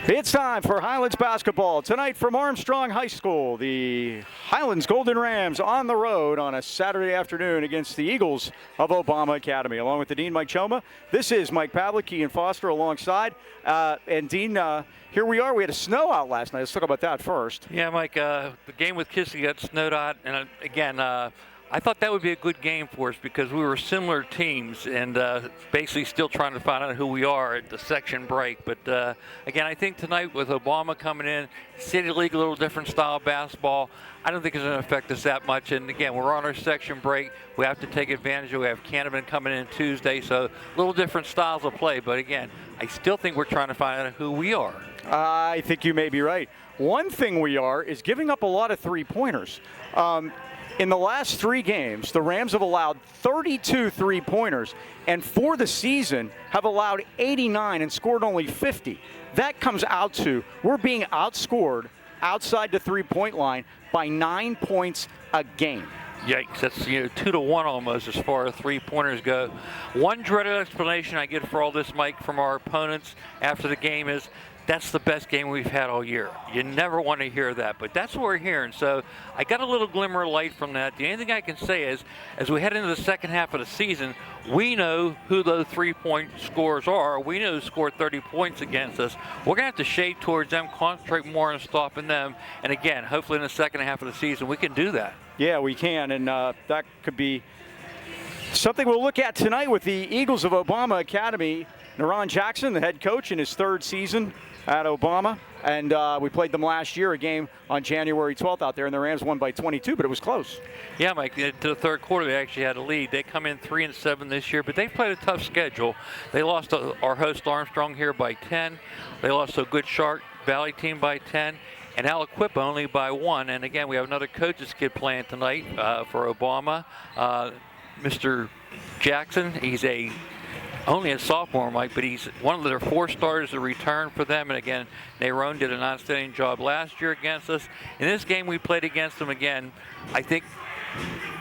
It's time for Highlands basketball. Tonight from Armstrong High School, the Highlands Golden Rams on the road on a Saturday afternoon against the Eagles of Obama Academy. Along with the Dean, Mike Choma, this is Mike Pavlik, Ian Foster alongside. And Dean, here we are. We had a snow out last night. Let's talk about that first. Yeah, Mike, the game with Kissy got snowed out. And again, I thought that would be a good game for us because we were similar teams and basically still trying to find out who we are at the section break. But again, I think tonight with Obama coming in, City League, a little different style of basketball, I don't think it's going to affect us that much. And again, we're on our section break. We have to take advantage of it. We have Canterbury coming in Tuesday, so a little different styles of play. But again, I still think we're trying to find out who we are. I think you may be right. One thing we are is giving up a lot of three-pointers. In the last 3 games, the Rams have allowed 32 three-pointers, and for the season have allowed 89 and scored only 50. That comes out to we're being outscored outside the three-point line by 9 points a game. Yikes, that's 2-1 almost as far as three-pointers go. One dreaded explanation I get for all this, Mike, from our opponents after the game is that's the best game we've had all year. You never want to hear that, but that's what we're hearing. So I got a little glimmer of light from that. The only thing I can say is, as we head into the second half of the season, we know who those three-point scorers are. We know who scored 30 points against us. We're going to have to shade towards them, concentrate more on stopping them. And again, hopefully in the second half of the season, we can do that. Yeah, we can, and that could be something we'll look at tonight with the Eagles of Obama Academy. Naron Jackson, the head coach in his 3rd season at Obama, and we played them last year, a game on January 12th out there, and the Rams won by 22, but it was close. Yeah, Mike, to the third quarter they actually had a lead. They come in 3-7 this year, but they've played a tough schedule. They lost to our host Armstrong here by 10. They lost to a good Shark Valley team by 10. And Aliquippa only by 1. And again, we have another coach's kid playing tonight for Obama. Mr. Jackson, he's only a sophomore, Mike, but he's one of their 4 starters to return for them. And again, Naron did an outstanding job last year against us. In this game, we played against them again. I think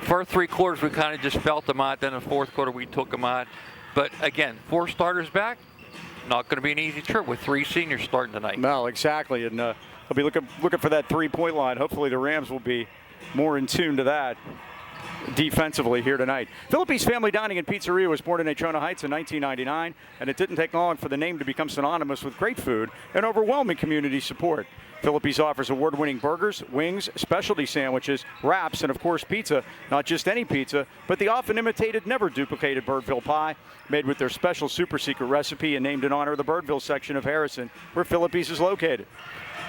first 3 quarters, we kind of just felt them out. Then in the 4th quarter, we took them out. But again, 4 starters back, not going to be an easy trip with 3 seniors starting tonight. No, exactly. And I'll be looking for that three-point line. Hopefully the Rams will be more in tune to that defensively here tonight. Philippe's Family Dining and Pizzeria was born in Natrona Heights in 1999, and it didn't take long for the name to become synonymous with great food and overwhelming community support. Philippe's offers award-winning burgers, wings, specialty sandwiches, wraps, and of course pizza. Not just any pizza, but the often imitated, never duplicated Birdville pie, made with their special super secret recipe and named in honor of the Birdville section of Harrison, where Philippe's is located.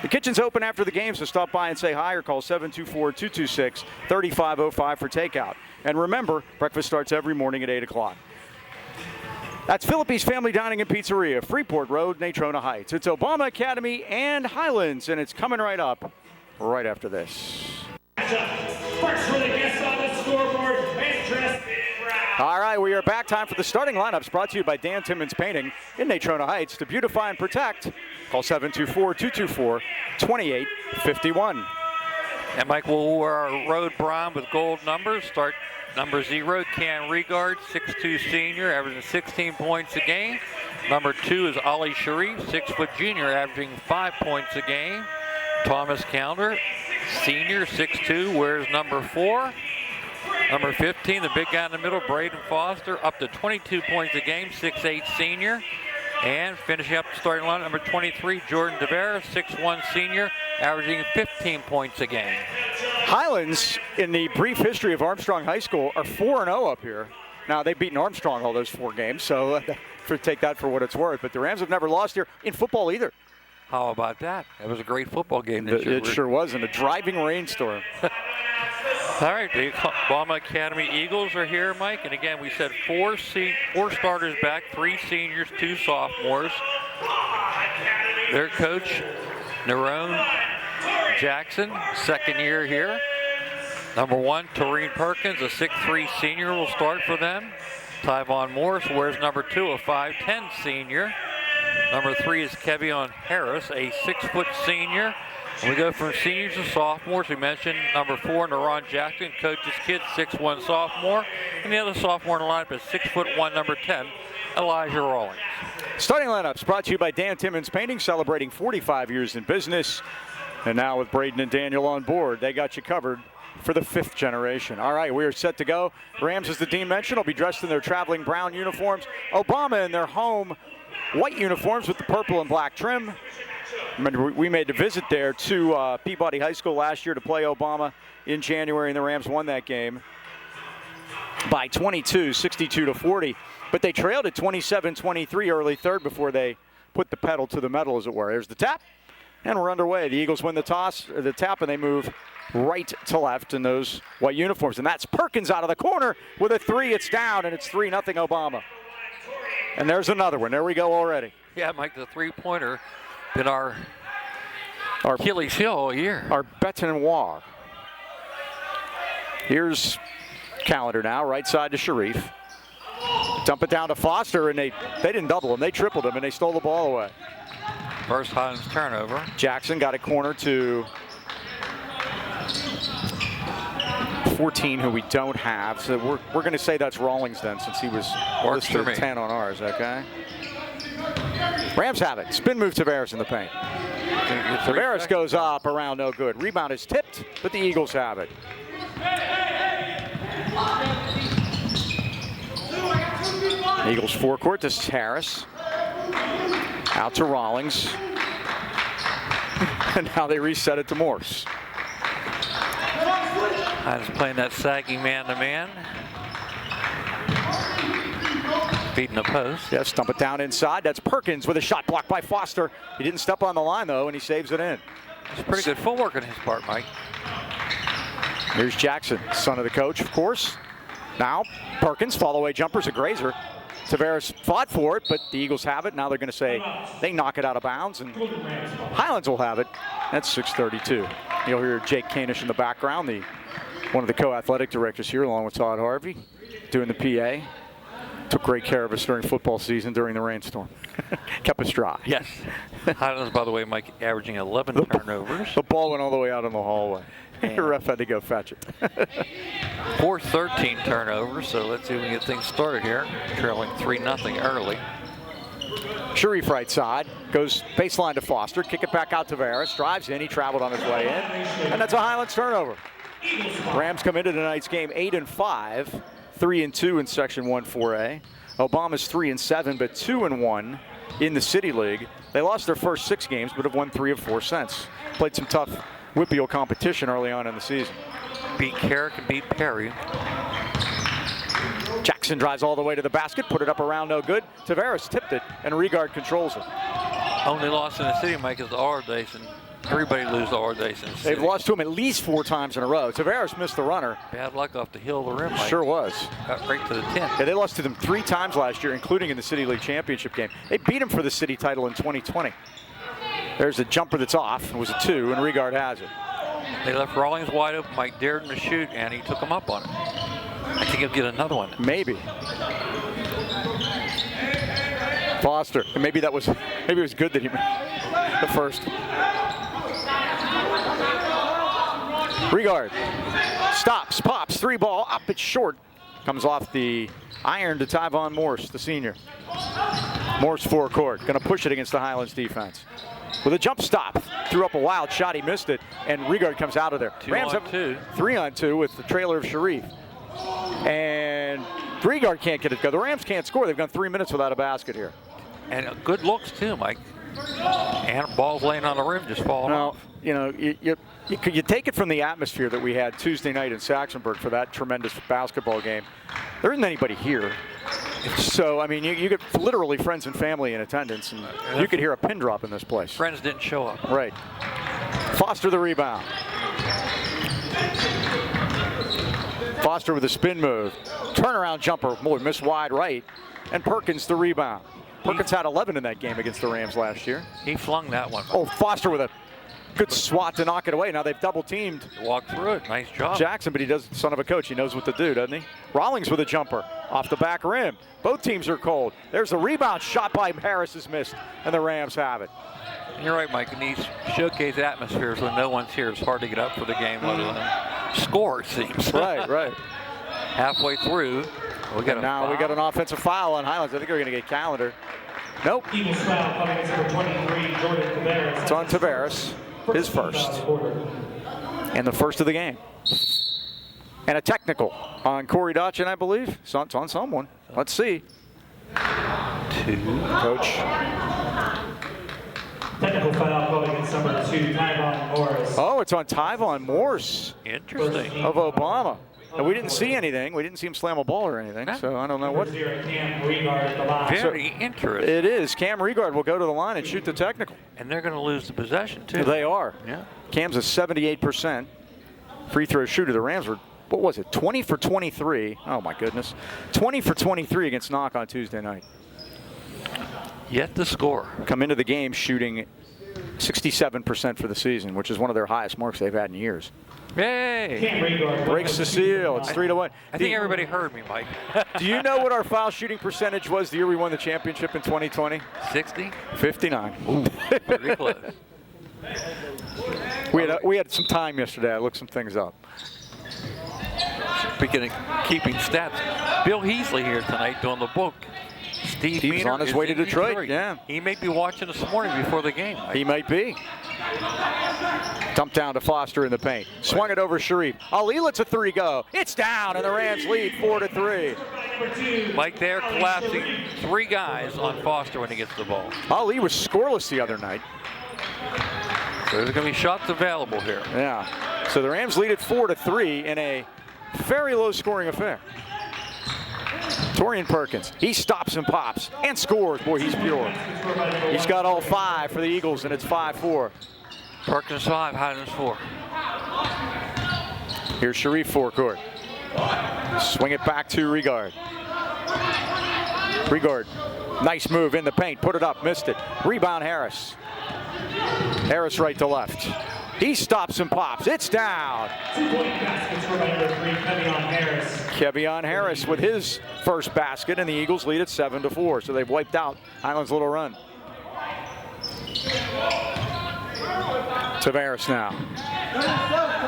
The kitchen's open after the game, so stop by and say hi or call 724-226-3505 for takeout. And remember, breakfast starts every morning at 8 o'clock. That's Philippe's Family Dining and Pizzeria, Freeport Road, Natrona Heights. It's Obama Academy and Highlands, and it's coming right up right after this. First for the guests on the scoreboard, and dressed in brown. All right, we are back. Time for the starting lineups, brought to you by Dan Timmons Painting in Natrona Heights. To beautify and protect, call 724-224-2851. And Mike, we'll wear our road brown with gold numbers. Start number 0, Can Regard, 6'2" senior, averaging 16 points a game. Number 2 is Ali Sharif, 6-foot junior, averaging 5 points a game. Thomas Calendar, senior, 6'2", wears number 4. Number 15, the big guy in the middle, Braden Foster, up to 22 points a game, 6'8" senior. And finishing up the starting line, number 23, Jordan DeVera, 6'1" senior, averaging 15 points a game. Highlands, in the brief history of Armstrong High School, are 4-0 up here. Now, they've beaten Armstrong all those 4 games, so take that for what it's worth. But the Rams have never lost here in football either. How about that? That was a great football game this year. It sure was, in a driving rainstorm. All right, the Obama Academy Eagles are here, Mike. And again, we said 4 starters back, 3 seniors, 2 sophomores. Their coach, Naron Jackson, 2nd year here. Number 1, Taureen Perkins, a 6'3" senior, will start for them. Tyvon Morris wears number 2, a 5'10" senior. Number 3 is Kevion Harris, a 6-foot senior. And we go from seniors to sophomores. We mentioned number 4, Naron Jackson, coaches kid, 6'1" sophomore. And the other sophomore in the lineup is 6'1", number 10, Elijah Rawlings. Starting lineups brought to you by Dan Timmons Painting, celebrating 45 years in business. And now with Braden and Daniel on board, they got you covered for the 5th generation. All right, we are set to go. Rams, as the Dean mentioned, will be dressed in their traveling brown uniforms. Obama in their home white uniforms with the purple and black trim. Remember, we made the visit there to Peabody High School last year to play Obama in January, and the Rams won that game by 22, 62-40. But they trailed at 27-23 early third before they put the pedal to the metal, as it were. There's the tap, and we're underway. The Eagles win the toss, the tap, and they move right to left in those white uniforms. And that's Perkins out of the corner with a 3. It's down, and it's 3-0 Obama. And there's another one. There we go already. Yeah, Mike, the three-pointer been our Achilles heel all year. Our bete noir. Here's Calendar now, right side to Sharif. Dump it down to Foster, and they didn't double him. They tripled him, and they stole the ball away. First Highlands turnover. Jackson got a corner to 14, who we don't have. So we're going to say that's Rawlings then, since he was listed at 10 on ours, okay? Rams have it. Spin move Tavares in the paint. Tavares goes up, around, no good. Rebound is tipped, but the Eagles have it. Eagles forecourt. This is Harris. Out to Rawlings. And now they reset it to Morse. I was playing that sagging man-to-man. Beating the post. Yes, dump it down inside. That's Perkins with a shot blocked by Foster. He didn't step on the line, though, and he saves it in. It's pretty good footwork on his part, Mike. Here's Jackson, son of the coach, of course. Now, Perkins, fall-away jumper's a grazer. Tavares fought for it, but the Eagles have it. Now they're going to say they knock it out of bounds, and Highlands will have it. That's 6:32. You'll hear Jake Kanish in the background, one of the co-athletic directors here, along with Todd Harvey, doing the PA. Took great care of us during football season during the rainstorm. Kept us dry. Yes. Highlands, by the way, Mike, averaging 11 turnovers. The ball went all the way out in the hallway. The ref had to go fetch it. 13 turnovers, so let's see if we can get things started here. Trailing 3-0 early. Sharif right side, goes baseline to Foster, kick it back out to Tavares, drives in, he traveled on his way in, and that's a Highlands turnover. Rams come into tonight's game 8-5, 3-2 in Section 1-4A. Obama's 3-7, but 2-1 in the City League. They lost their first 6 games, but have won 3 of 4 since. Played some tough Whitfield competition early on in the season. Beat Carrick and beat Perry. Jackson drives all the way to the basket, put it up around, no good. Tavares tipped it, and Regard controls it. Only loss in the city, Mike, is the Ardason. Everybody loses the Ardason. They've lost to him at least 4 times in a row. Tavares missed the runner. Bad luck off the heel of the rim, Mike. Sure was. Got right to the 10. Yeah, they lost to them 3 times last year, including in the City League Championship game. They beat him for the city title in 2020. There's a jumper that's off. It was a 2, and Regard has it. They left Rawlings wide open. Mike dared him to shoot, and he took him up on it. I think he'll get another one. Maybe. Foster. And maybe it was good that he made the first. Regard. Stops, pops, 3 ball, up, it's short. Comes off the iron to Tyvon Morse, the senior. Morse forecourt, gonna push it against the Highlands defense. With a jump stop, threw up a wild shot, he missed it, and Regard comes out of there. 2-on-2. 3-on-2 with the trailer of Sharif. And Regard can't get it go. The Rams can't score. They've gone 3 minutes without a basket here. And good looks too, Mike. And balls laying on the rim just falling off. You know, you take it from the atmosphere that we had Tuesday night in Saxonburg for that tremendous basketball game. There isn't anybody here. So, I mean, you get literally friends and family in attendance, and you could hear a pin drop in this place. Friends didn't show up. Right. Foster the rebound. Foster with a spin move. Turnaround jumper. Boy, missed wide right. And Perkins the rebound. Perkins had 11 in that game against the Rams last year. He flung that one. Oh, Foster with a good swat to knock it away. Now they've double teamed. Walked through it. Nice job. Jackson, but he does, son of a coach. He knows what to do, doesn't he? Rawlings with a jumper off the back rim. Both teams are cold. There's the rebound shot by Harris is missed, and the Rams have it. You're right, Mike. In these showcase atmospheres when no one's here, it's hard to get up for the game, let alone score, it seems. Right. Halfway through, And now we got an offensive foul on Highlands. I think we're going to get calendar. Nope. Eagles foul coming in number 23, Jordan Tavares. It's on Tavares, his first. And the first of the game. And a technical on Corey Dotchin, I believe. So it's on someone. Let's see. Coach. Technical foul called against number 2, Tyvon Morris. Oh, it's on Tyvon Morris. Interesting. Of Obama. And we didn't see anything. We didn't see him slam a ball or anything. So I don't know what. Cam Regard at the line. Very interesting. It is. Cam Regard will go to the line and shoot the technical. And they're going to lose the possession, too. They are. Yeah. Cam's a 78% free throw shooter. The Rams were, what was it, 20 for 23. Oh, my goodness. 20 for 23 against Knock on Tuesday night. Yet to score. Come into the game shooting 67% for the season, which is one of their highest marks they've had in years. Yay! Cam Regard Breaks the seal. It's 3-1. I think everybody heard me, Mike. Do you know what our foul shooting percentage was the year we won the championship in 2020? 60? 59. Ooh, pretty close. We had some time yesterday. I looked some things up. Speaking of keeping stats, Bill Heasley here tonight doing the book. Steve He's Meaner on his is way to in Detroit. Yeah. He may be watching this morning before the game. Mike. He might be. Dump down to Foster in the paint. Swung it over Sharif. Ali lets a three go. It's down, and the Rams lead 4-3. Mike, they're collapsing 3 guys on Foster when he gets the ball. Ali was scoreless the other night. So there's going to be shots available here. Yeah. So the Rams lead at 4-3 in a very low-scoring affair. Torian Perkins, he stops and pops and scores. Boy, he's pure. He's got all 5 for the Eagles, and it's 5-4. Perkins 5, Highlands 4. Here's Sharif forecourt. Swing it back to Regard. Regard, nice move in the paint, put it up, missed it. Rebound Harris. Harris right to left. He stops and pops. It's down. 2-point baskets for number 3, Kevion Harris. Kevion Harris with his first basket, and the Eagles lead at 7-4. So they've wiped out Highlands' little run. Tavares now.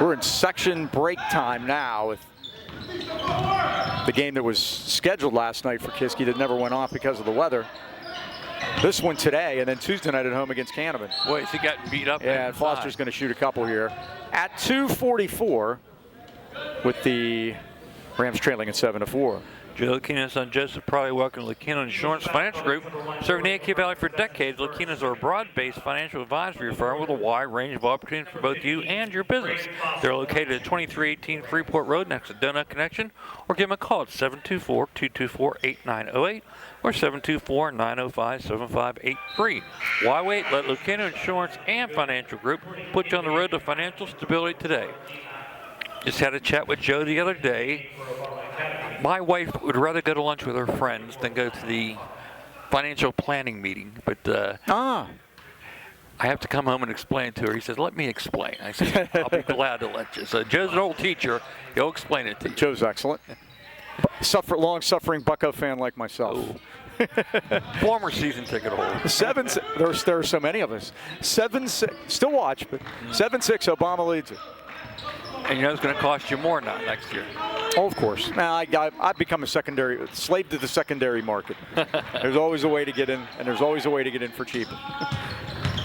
We're in section break time now with the game that was scheduled last night for Kiski that never went off because of the weather. This one today, and then Tuesday night at home against Canevin. Boy, is he got beat up. Yeah, Foster's going to shoot a couple here. At 2:44 with the Rams trailing at 7-4. Joe Lucchina's son Joseph probably welcome to Lucchina Insurance Financial Group. Serving the Yankee Valley for decades, Lucchina's are a broad-based financial advisory firm with a wide range of opportunities for both you and your business. They're located at 2318 Freeport Road next to Donut Connection, or give them a call at 724-224-8908 or 724-905-7583. Why wait? Let Lucchina Insurance and Financial Group put you on the road to financial stability today. Just had a chat with Joe the other day. My wife would rather go to lunch with her friends than go to the financial planning meeting, but I have to come home and explain to her. He says, let me explain. I said, I'll be glad to let you. So Joe's an old teacher. He'll explain it to you. Joe's excellent. Long-suffering Bucko fan like myself. Oh. Former season ticket holder. There are so many of us. 7-6, still watch, but 7-6, Obama leads it. And you know it's going to cost you more now next year. Oh, of course. Now I've become a slave to the secondary market. There's always a way to get in, and there's always a way to get in for cheap.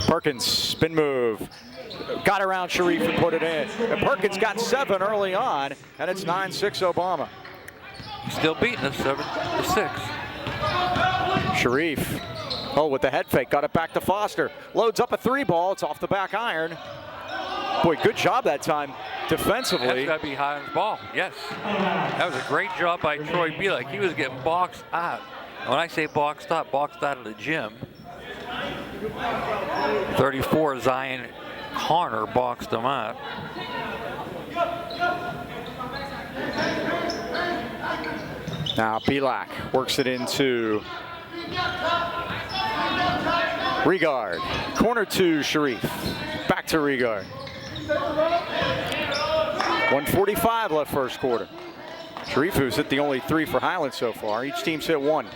Perkins, spin move. Got around Sharif and put it in. And Perkins got 7 early on, and it's 9-6 Obama. Still beating us 7-6. Sharif, with the head fake, got it back to Foster. Loads up a 3 ball. It's off the back iron. Boy, good job that time defensively. That's got to be Highlands' ball. Yes. That was a great job by Troy Pavlik. He was getting boxed out. When I say boxed out of the gym. 34, Zion Connor boxed him out. Now Pavlik works it into Regard. Corner to Sharif. Back to Regard. 1:45 left first quarter. Sharif, who's hit the only 3 for Highlands so far. Each team's hit 1.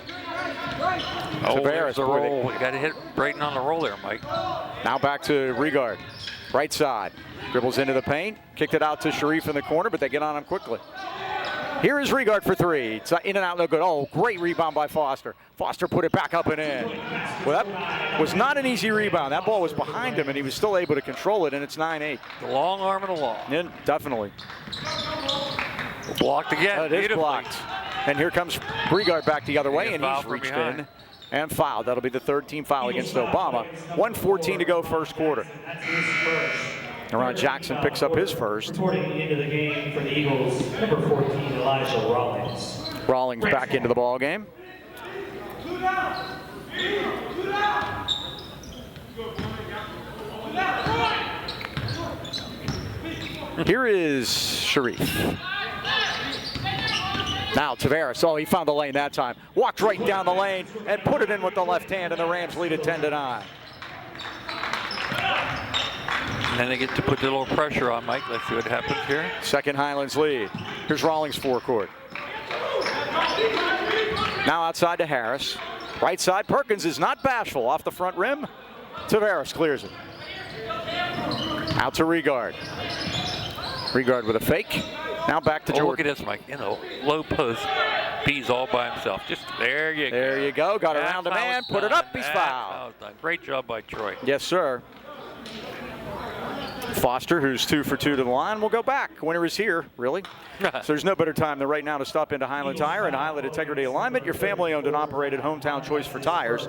There's a roll. You got to hit Braden on the roll there, Mike. Now back to Regard. Right side. Dribbles into the paint. Kicked it out to Sharif in the corner, but they get on him quickly. Here is Regard for three. It's in and out, no good. Oh, great rebound by Foster. Foster put it back up and in. Well, that was not an easy rebound. That ball was behind him, and he was still able to control it, and it's 9-8. The long arm of the law. Yeah, definitely. Blocked again. It is blocked. And here comes Regard back the other way, and he's from reached behind. in and fouled. That'll be the third team foul against Obama. 1:14 to go first quarter. Ron Jackson picks up his first. Reporting into the game for the Eagles, number 14, Elijah Rollins. Rawlings back into the ball game. Here is Sharif. Now Tavares, oh, he found the lane that time. Walked right down the lane and put it in with the left hand, and the Rams lead it 10-9. And then they get to put a little pressure on Mike. Let's see what happens here. Second Highlands lead. Here's Rawlings forecourt. Now outside to Harris. Right side, Perkins is not bashful. Off the front rim, Tavares clears it. Out to Regard. Regard with a fake. Now back to Jordan. Look at this, Mike. In the low post, B's all by himself. Just there you go. There you go. Got around a man, put it up, he's fouled. Great job by Troy. Yes, sir. Foster, who's 2 for 2 to the line, will go back. Winner is here, really. So there's no better time than right now to stop into Highland Tire and Highland Integrity Alignment, your family-owned and operated hometown choice for tires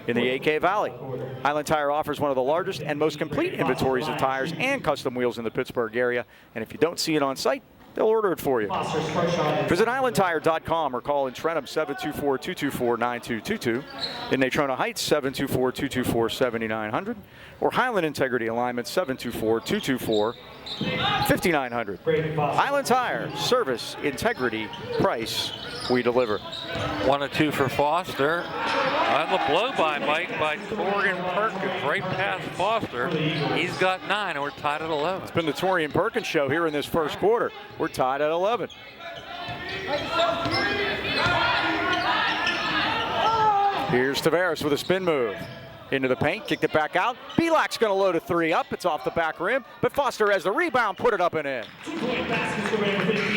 in the AK Valley. Highland Tire offers one of the largest and most complete inventories of tires and custom wheels in the Pittsburgh area. And if you don't see it on site, they'll order it for you. Visit highlandtire.com or call in Trentham 724-224-9222. In Natrona Heights, 724-224-7900. Or Highland Integrity Alignment, 724-224-5900. Highland Tire, service, integrity, price, we deliver. 1 and 2 for Foster. On the blow by Mike by Torian Perkins, right past Foster. He's got 9, and we're tied at 11. It's been the Torian Perkins show here in this first quarter. We're tied at 11. Here's Tavares with a spin move. Into the paint, kicked it back out. Belak's going to load a 3 up. It's off the back rim, but Foster has the rebound, put it up and in.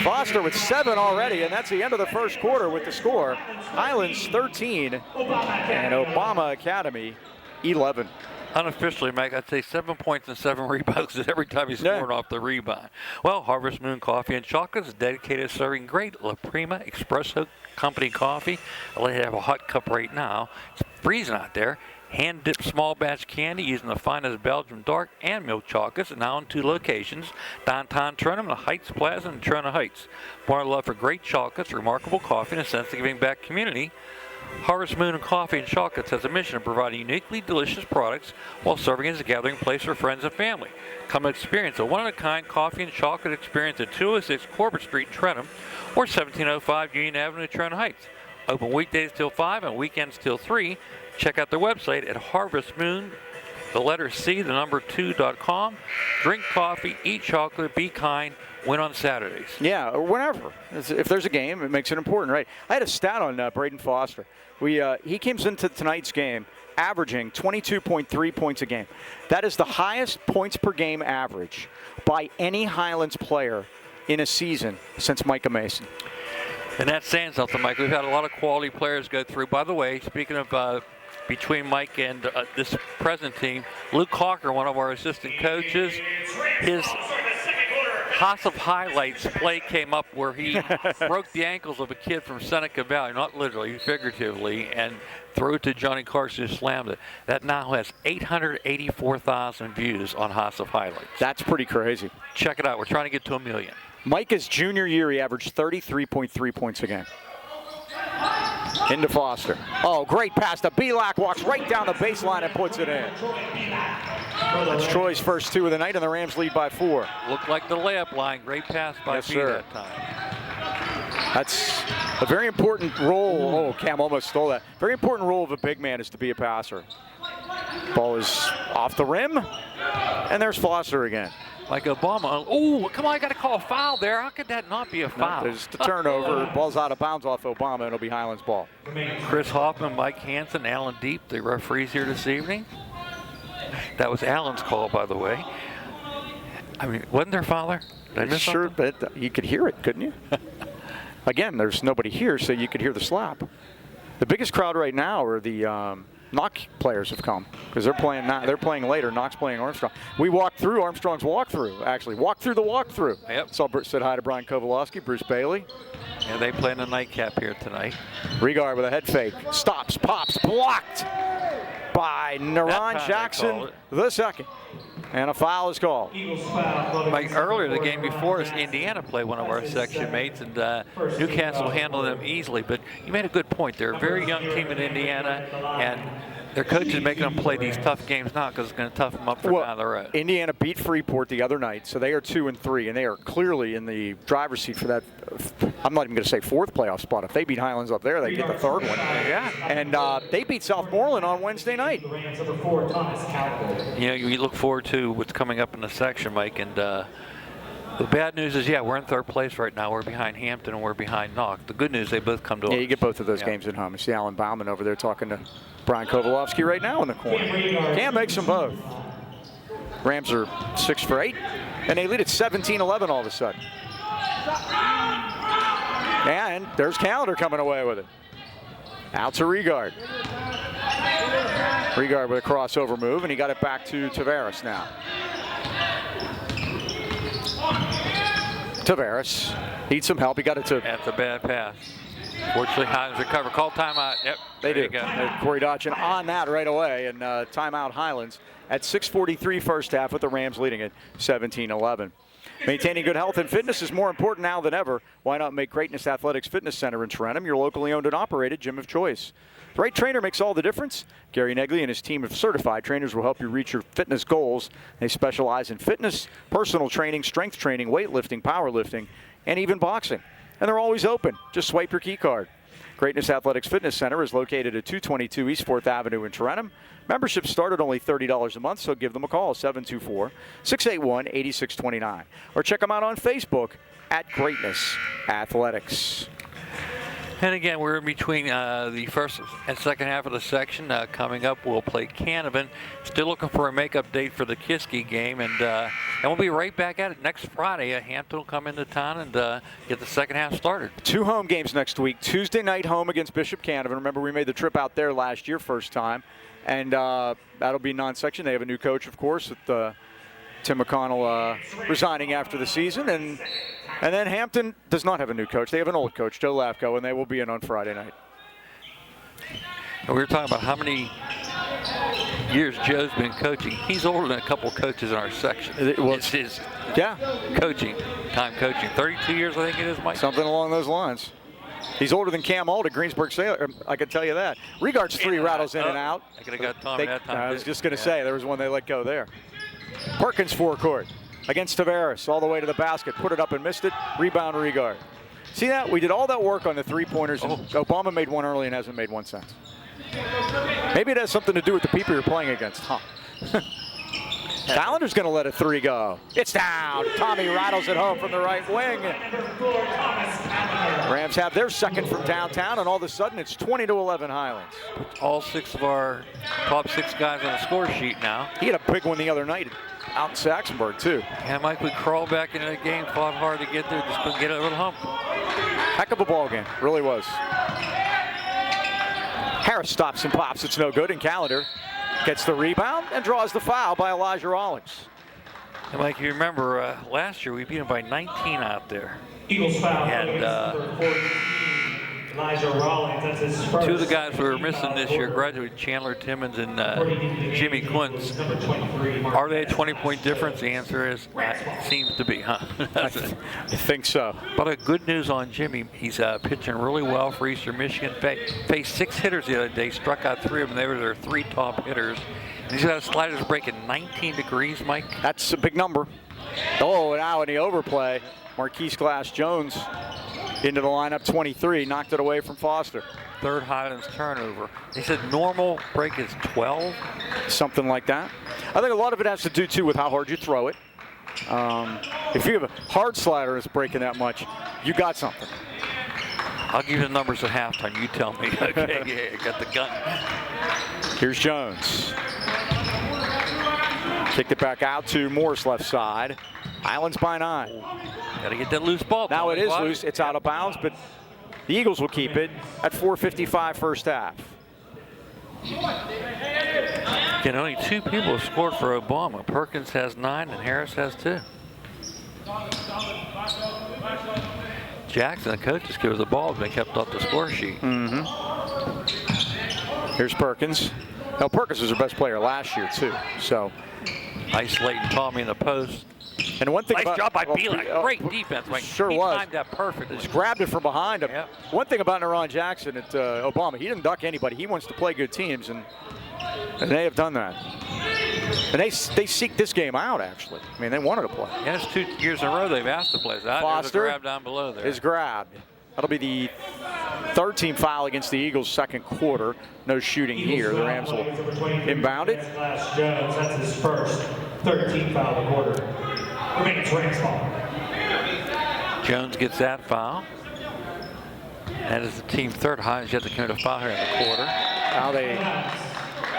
Foster with 7 already, and that's the end of the first quarter with the score. Highlands 13 and Obama Academy 11. Unofficially, Mike, I'd say 7 points and 7 rebounds every time he's scoring off the rebound. Well, Harvest Moon Coffee and Chocolate is dedicated to serving great La Prima Espresso Company coffee. They have a hot cup right now. It's freezing out there. Hand-dipped small batch candy using the finest Belgian dark and milk chocolates, now in 2 locations, downtown Trentham and the Heights Plaza in Trona Heights. Born love for great chocolates, remarkable coffee, and a sense of giving back community, Harvest Moon Coffee and Chocolates has a mission of providing uniquely delicious products while serving as a gathering place for friends and family. Come experience a one-of-a-kind coffee and chocolate experience at 206 Corbett Street in Trentham or 1705 Union Avenue, Trona Heights. Open weekdays till 5 and weekends till 3. Check out their website at harvestmoon, the letter C, the number 2.com. Drink coffee, eat chocolate, be kind, win on Saturdays. Yeah, or whenever. If there's a game, it makes it important, right? I had a stat on Braden Foster. He comes into tonight's game averaging 22.3 points a game. That is the highest points per game average by any Highlands player in a season since Micah Mason. And that's saying something, Mike. We've had a lot of quality players go through. By the way, speaking of between Mike and this present team, Luke Hawker, one of our assistant coaches, his House of Highlights play came up where he broke the ankles of a kid from Seneca Valley, not literally, figuratively, and threw it to Johnny Carson, who slammed it. That now has 884,000 views on House of Highlights. That's pretty crazy. Check it out. We're trying to get to 1 million. Micah's junior year, he averaged 33.3 points a game. Into Foster. Oh, great pass to Belak. Walks right down the baseline and puts it in. That's Troy's first 2 of the night, and the Rams lead by 4. Looked like the layup line. Great pass by B that time. That's a very important role. Oh, Cam almost stole that. Very important role of a big man is to be a passer. Ball is off the rim, and there's Foster again. Like Obama. Oh, come on, I got to call a foul there. How could that not be a foul? No, there's the turnover. Ball's out of bounds off Obama, and it'll be Highlands ball. Chris Hoffman, Mike Hansen, Alan Deep, the referees here this evening. That was Alan's call, by the way. I mean, wasn't there a foul there? Did I miss sure, something? but you could hear it, couldn't you? Again, there's nobody here, so you could hear the slap. The biggest crowd right now are the Knock players have come because they're playing now. They're playing later. Knox playing Armstrong. We walked through Armstrong's walkthrough. Actually, walked through the walkthrough. Yep. Said hi to Brian Kovaleski, Bruce Bailey. Yeah, they play in the nightcap here tonight. Regard with a head fake. Stops, pops, blocked by Naron Jackson the second. And a foul is called. Like earlier, the game before us, Indiana played one of our section mates, and Newcastle handled them easily. But you made a good point. They're a very young team in Indiana, and their coach is making them play these tough games now because it's going to tough them up for down the road. Indiana beat Freeport the other night, so they are 2-3, and they are clearly in the driver's seat for that. I'm not even going to say fourth playoff spot. If they beat Highlands up there, they get the third one. Yeah. And they beat Southmoreland on Wednesday night. You know, you look forward to what's coming up in the section, Mike, and the bad news is, yeah, we're in third place right now. We're behind Hampton and we're behind Knox. The good news, they both come to us. Yeah, you get both of those games at home. You see Alan Bauman over there talking to Brian Kovaleski right now in the corner. Cam makes them both. Rams are 6 for 8, and they lead at 17-11 all of a sudden. And there's Calendar coming away with it. Out to Regard. Regard with a crossover move, and he got it back to Tavares now. Tavares needs some help. He got it to. That's a bad pass. Fortunately, Highlands recover. Call timeout. Yep. They do. Go. Corey Dodgen on that right away, and timeout Highlands at 6:43 first half with the Rams leading at 17-11. Maintaining good health and fitness is more important now than ever. Why not make Greatness Athletics Fitness Center in Tarentum your locally owned and operated gym of choice? The right trainer makes all the difference. Gary Negley and his team of certified trainers will help you reach your fitness goals. They specialize in fitness, personal training, strength training, weightlifting, powerlifting, and even boxing. And they're always open. Just swipe your key card. Greatness Athletics Fitness Center is located at 222 East 4th Avenue in Tarentum. Memberships start at only $30 a month, so give them a call, 724-681-8629. Or check them out on Facebook at Greatness Athletics. And again, we're in between the first and second half of the section. Coming up, we'll play Canavan. Still looking for a makeup date for the Kiski game, and we'll be right back at it next Friday. Hampton will come into town and get the second half started. 2 home games next week. Tuesday night home against Bishop Canavan. Remember, we made the trip out there last year, first time, and that'll be non-section. They have a new coach, of course, with Tim McConnell resigning after the season, and then Hampton does not have a new coach. They have an old coach, Joe Lafko, and they will be in on Friday night. And we were talking about how many years Joe's been coaching. He's older than a couple coaches in our section. It's his coaching, 32 years, I think it is, Mike? Something along those lines. He's older than Cam Auld at Greensburg Sailor. I can tell you that. Regard's 3 rattles in and out. I could have got Tommy that time. I was just going to say, there was one they let go there. Perkins forecourt against Tavares, all the way to the basket. Put it up and missed it. Rebound, Regard. See that? We did all that work on the 3-pointers, and Obama made one early and hasn't made one since. Maybe it has something to do with the people you're playing against, huh? Calendar's going to let a 3 go. It's down. Tommy rattles it home from the right wing. Rams have their second from downtown, and all of a sudden it's 20-11 Highlands. All 6 of our top 6 guys on the score sheet now. He had a big one the other night out in Saxonburg, too. Yeah, Mike, we crawled back into the game, fought hard to get there, just couldn't get over the hump. Heck of a ball game, really was. Harris stops and pops. It's no good, and Calendar gets the rebound and draws the foul by Elijah Rollins. And Mike, you remember last year we beat him by 19 out there. Eagles foul. And Elijah Rollins, that's his first. 2 of the guys we were missing this year graduated, Chandler Timmons and Jimmy Quince. Are they a 20-point difference? The answer is, it seems to be, huh? I think so. But good news on Jimmy, he's pitching really well for Eastern Michigan. Faced 6 hitters the other day, struck out 3 of them. They were their 3 top hitters. And he's got a slider's break at 19 degrees, Mike. That's a big number. Oh, now in the overplay, Marquise Glass-Jones into the lineup, 23, knocked it away from Foster. 3rd Highlands turnover. He said normal break is 12. Something like that. I think a lot of it has to do, too, with how hard you throw it. If you have a hard slider that's breaking that much, you got something. I'll give you the numbers at halftime. You tell me. Okay, yeah, got the gun. Here's Jones. Kicked it back out to Morris left side. Highlands by 9. Got to get that loose ball. Now it is Tommy. loose. It's out of bounds, but the Eagles will keep it at 4:55 first half. Again, only 2 people have scored for Obama. Perkins has 9 and Harris has 2. Jackson, the coach, just gives the ball, has been kept off the score sheet. Here's Perkins. Now, Perkins was their best player last year, too. So, Isolating Tommy in the post. and one thing Nice about, job by well, Pavlik. Great defense, Mike. Sure he was. timed that perfectly. Just grabbed it from behind him. Yep. One thing about Naron Jackson at Obama, he didn't duck anybody. He wants to play good teams, and they have done that. And they seek this game out, actually. I mean, they wanted to play. Yeah, it's 2 years in a row they've asked to play. There's a Foster grab down below there. is grabbed. That'll be the 3rd team foul against the Eagles second quarter. No shooting here. The Rams will inbound it. Jones, that's his first 13th foul of the quarter. Remaining Rams ball. Jones gets that foul. That is the team 3rd. Highlands yet to commit a foul here in the quarter. Now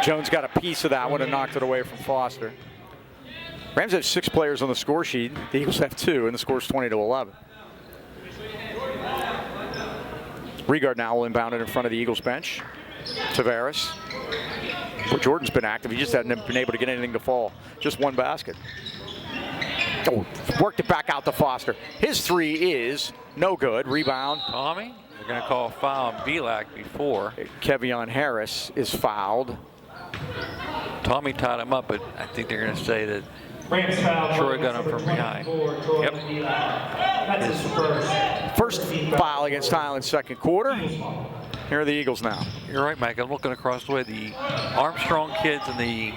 Jones got a piece of that one and knocked it away from Foster. Rams have 6 players on the score sheet. The Eagles have 2, and the score's 20-11. Regard now will inbound it in front of the Eagles bench. Tavares. Well, Jordan's been active. He just hasn't been able to get anything to fall. Just 1 basket. Oh, worked it back out to Foster. His 3 is no good. Rebound. Tommy, they're going to call a foul on Pavlik before. Kevion Harris is fouled. Tommy tied him up, but I think they're going to say that Rams foul. Troy got him from behind. Yep. That's his First foul against Highlands second quarter. Here are the Eagles now. You're right, Mike. I'm looking across the way. The Armstrong kids and the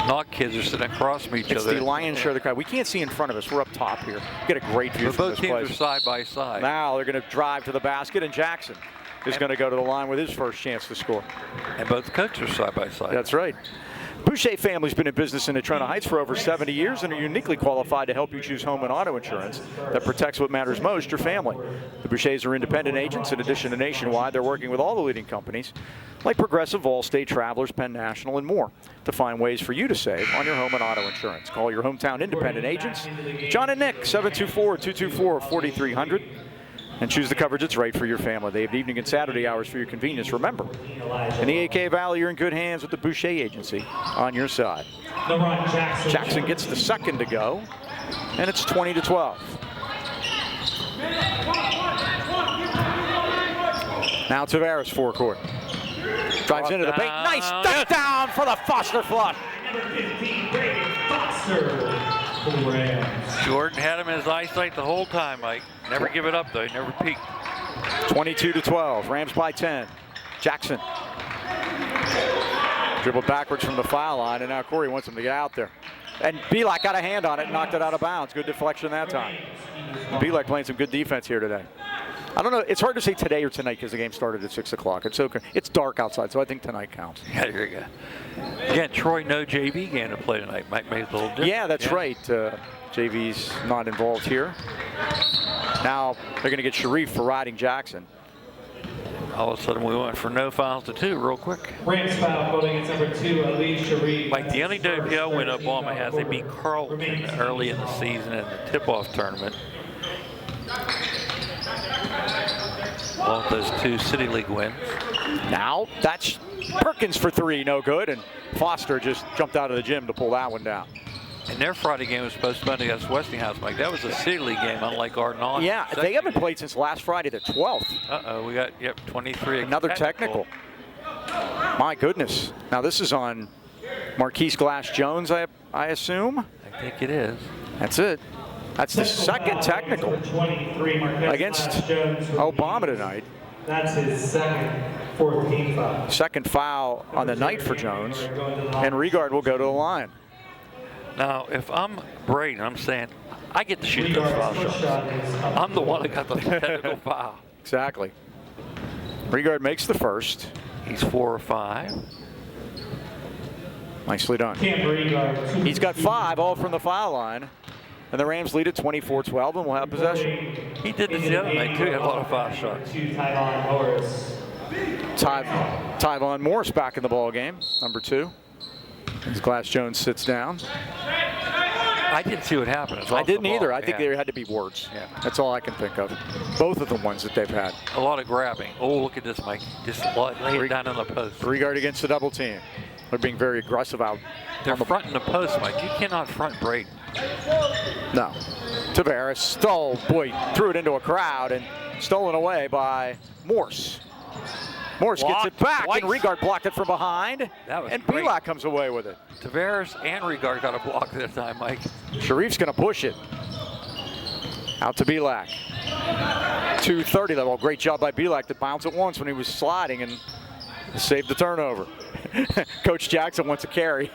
Knock kids are sitting across from each It's other. the lion's share of the crowd. We can't see in front of us. We're up top here. Get a great view But from both this teams place. are side by side. Now they're going to drive to the basket, and Jackson is going to go to the line with his first chance to score. And both coaches are side by side. That's right. Boucher family's been in business in Natrona Heights for over 70 years and are uniquely qualified to help you choose home and auto insurance that protects what matters most, your family. The Bouchers are independent agents. In addition to Nationwide, they're working with all the leading companies like Progressive, Allstate, Travelers, Penn National, and more to find ways for you to save on your home and auto insurance. Call your hometown independent agents, John and Nick, 724-224-4300. And choose the coverage that's right for your family. They have evening and Saturday hours for your convenience. Remember, in the AK Valley, you're in good hands with the Boucher Agency on your side. Jackson gets the second to go, and it's 20-12. Now Tavares forecourt. Drives into the paint. Nice step down for the Foster flush. Number 15, Brady Foster. Jordan had him in his eyesight the whole time, Mike. Never give it up, though. He never peeked. 22-12. Rams by 10. Jackson. Dribbled backwards from the foul line, and now Corey wants him to get out there. And Pavlik got a hand on it and knocked it out of bounds. Good deflection that time. Pavlik playing some good defense here today. I don't know. It's hard to say today or tonight because the game started at 6 o'clock. It's okay. It's dark outside, so I think tonight counts. Yeah, there you go. Again, Troy, no JV game to play tonight. Might make it a little different. Yeah, that's right. JV's not involved here. Now they're going to get Sharif for riding Jackson. All of a sudden, we went from no fouls to 2 real quick. Rams foul going against number 2, Ali Sharif. Like the only WPL win Obama has, they beat Carlton early in the season in the tip-off tournament. All of those 2 City League wins. Now that's Perkins for 3, no good, and Foster just jumped out of the gym to pull that one down. And their Friday game was postponed against Westinghouse, Mike. That was a City League game, unlike our non. Yeah, they haven't played since last Friday, the 12th. We got 23. Another technical. My goodness. Now this is on Marquise Glass Jones, I assume. I think it is. That's it. That's the second technical against Obama tonight. That's his second 4th team foul. Second foul on the night for Jones, and Regard will go to the line. Now, if I'm Braden, I'm saying I get to shoot those foul shots. I'm the one that got the technical foul. Exactly. Regard makes the first. He's 4 or 5. Nicely done. He's got 5, all from the foul line. And the Rams lead at 24-12, and we'll have possession. He did this the other night, too. He had a lot of foul shots. Tyvon Morris back in the ball game, number 2. As Glass Jones sits down. I didn't see what happened. I didn't either. I think Yeah. there had to be words. Yeah. That's all I can think of. Both of the ones that they've had. A lot of grabbing. Oh, look at this, Mike. Just lay it down on the post. Regard against the double team. They're being very aggressive out. They're fronting the post, Mike. You cannot front Braden. No. Tavares stole. Boy, threw it into a crowd and stolen away by Morse. Morse gets it back, twice. and Regard blocked it from behind. That was and great. Pavlik comes away with it. Tavares and Regard got a block this time, Mike. Sharif's going to push it. Out to Pavlik. 2:30 level. Great job by Pavlik to bounce it once when he was sliding and saved the turnover. Coach Jackson wants a carry.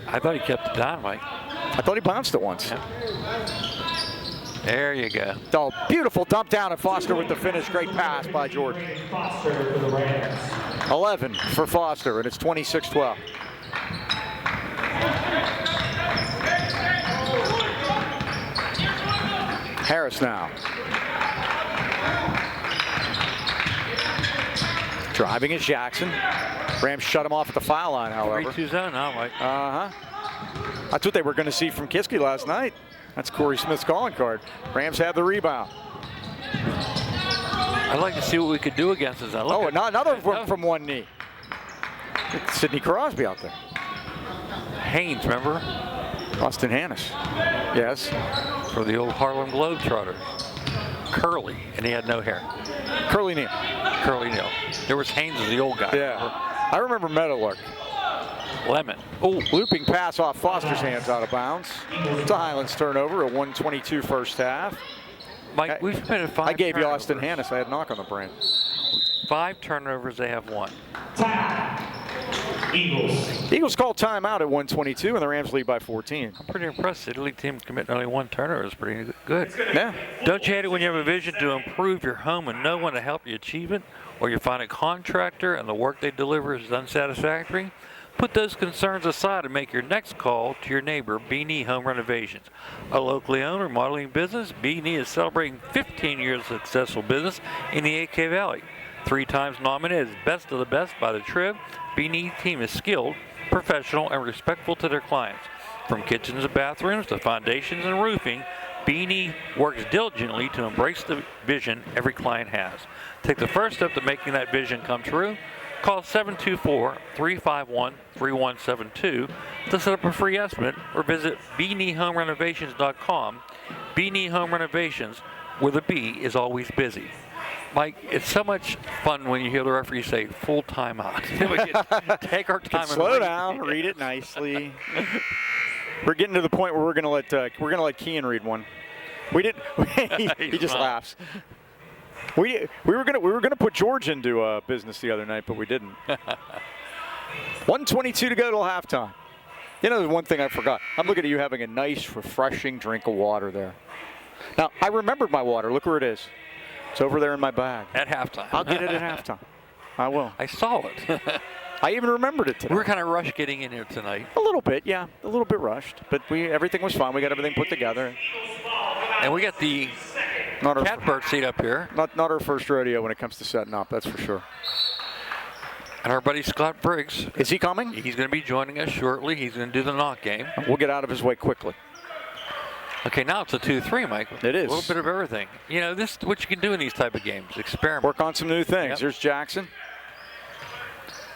I thought he kept it down, Mike. I thought he bounced it once. Yeah. There you go. Oh, beautiful dump down and Foster with the finish. Great pass by Jordan. Foster for the Rams. 11 for Foster, and it's 26-12. Harris now. Driving is Jackson. Rams shut him off at the foul line, however. 3-2 zone now, Mike. That's what they were going to see from Kiske last night. That's Corey Smith's calling card. Rams have the rebound. I'd like to see what we could do against this. Oh, another from one knee. It's Sidney Crosby out there. Haynes, remember? Austin Hannis. Yes. For the old Harlem Globetrotters. Curly, and he had no hair. Curly Neal. Curly Neal. There was Haynes as the old guy. Yeah. I remember Meadowlark. Lemon. Oh, looping pass off Foster's hands out of bounds. It's a Highlands turnover, a 1:22 first half. Mike, we've committed 5 I gave you turnovers. Austin Hannis. I had knock on the brain. 5 turnovers, they have 1. Eagles. Eagles called timeout at 1:22, and the Rams lead by 14. I'm pretty impressed. The league team committing only 1 turnover is pretty good. Yeah. Don't you hate it when you have a vision to improve your home and no one to help you achieve it? Or you find a contractor and the work they deliver is unsatisfactory? Put those concerns aside and make your next call to your neighbor, B&E Home Renovations. A locally owned remodeling business, B&E is celebrating 15 years of successful business in the AK Valley. 3 times nominated as Best of the Best by the Trib, B&E team is skilled, professional, and respectful to their clients. From kitchens and bathrooms to foundations and roofing, B&E works diligently to embrace the vision every client has. Take the first step to making that vision come true. Call 724-351-3172 to set up a free estimate or visit BeanieHomeRenovations.com. B&E Home Renovations, where the B is always busy. Mike, it's so much fun when you hear the referee say full timeout. We can take our time and Slow down, read it nicely. We're getting to the point where we're gonna let Kean read one. We didn't. he just laughs. We were gonna put George into business the other night, but we didn't. 1:22 to go till halftime. You know, there's one thing I forgot. I'm looking at you having a nice, refreshing drink of water there. Now I remembered my water. Look where it is. It's over there in my bag. at halftime. I'll get it at halftime. I will. I saw it. I even remembered it today. We were kind of rushed getting in here tonight. A little bit, yeah, a little bit rushed, but everything was fine. We got everything put together. And we got the Not our, catbird seat up here. not our first rodeo when it comes to setting up, that's for sure. And our buddy Scott Briggs, Is he coming? he's going to be joining us shortly. He's going to do the knock game. We'll get out of his way quickly. Okay, now it's a 2-3, Mike. It is. A little bit of everything. You know, this is what you can do in these type of games. Experiment. Work on some new things. Yep. Here's Jackson.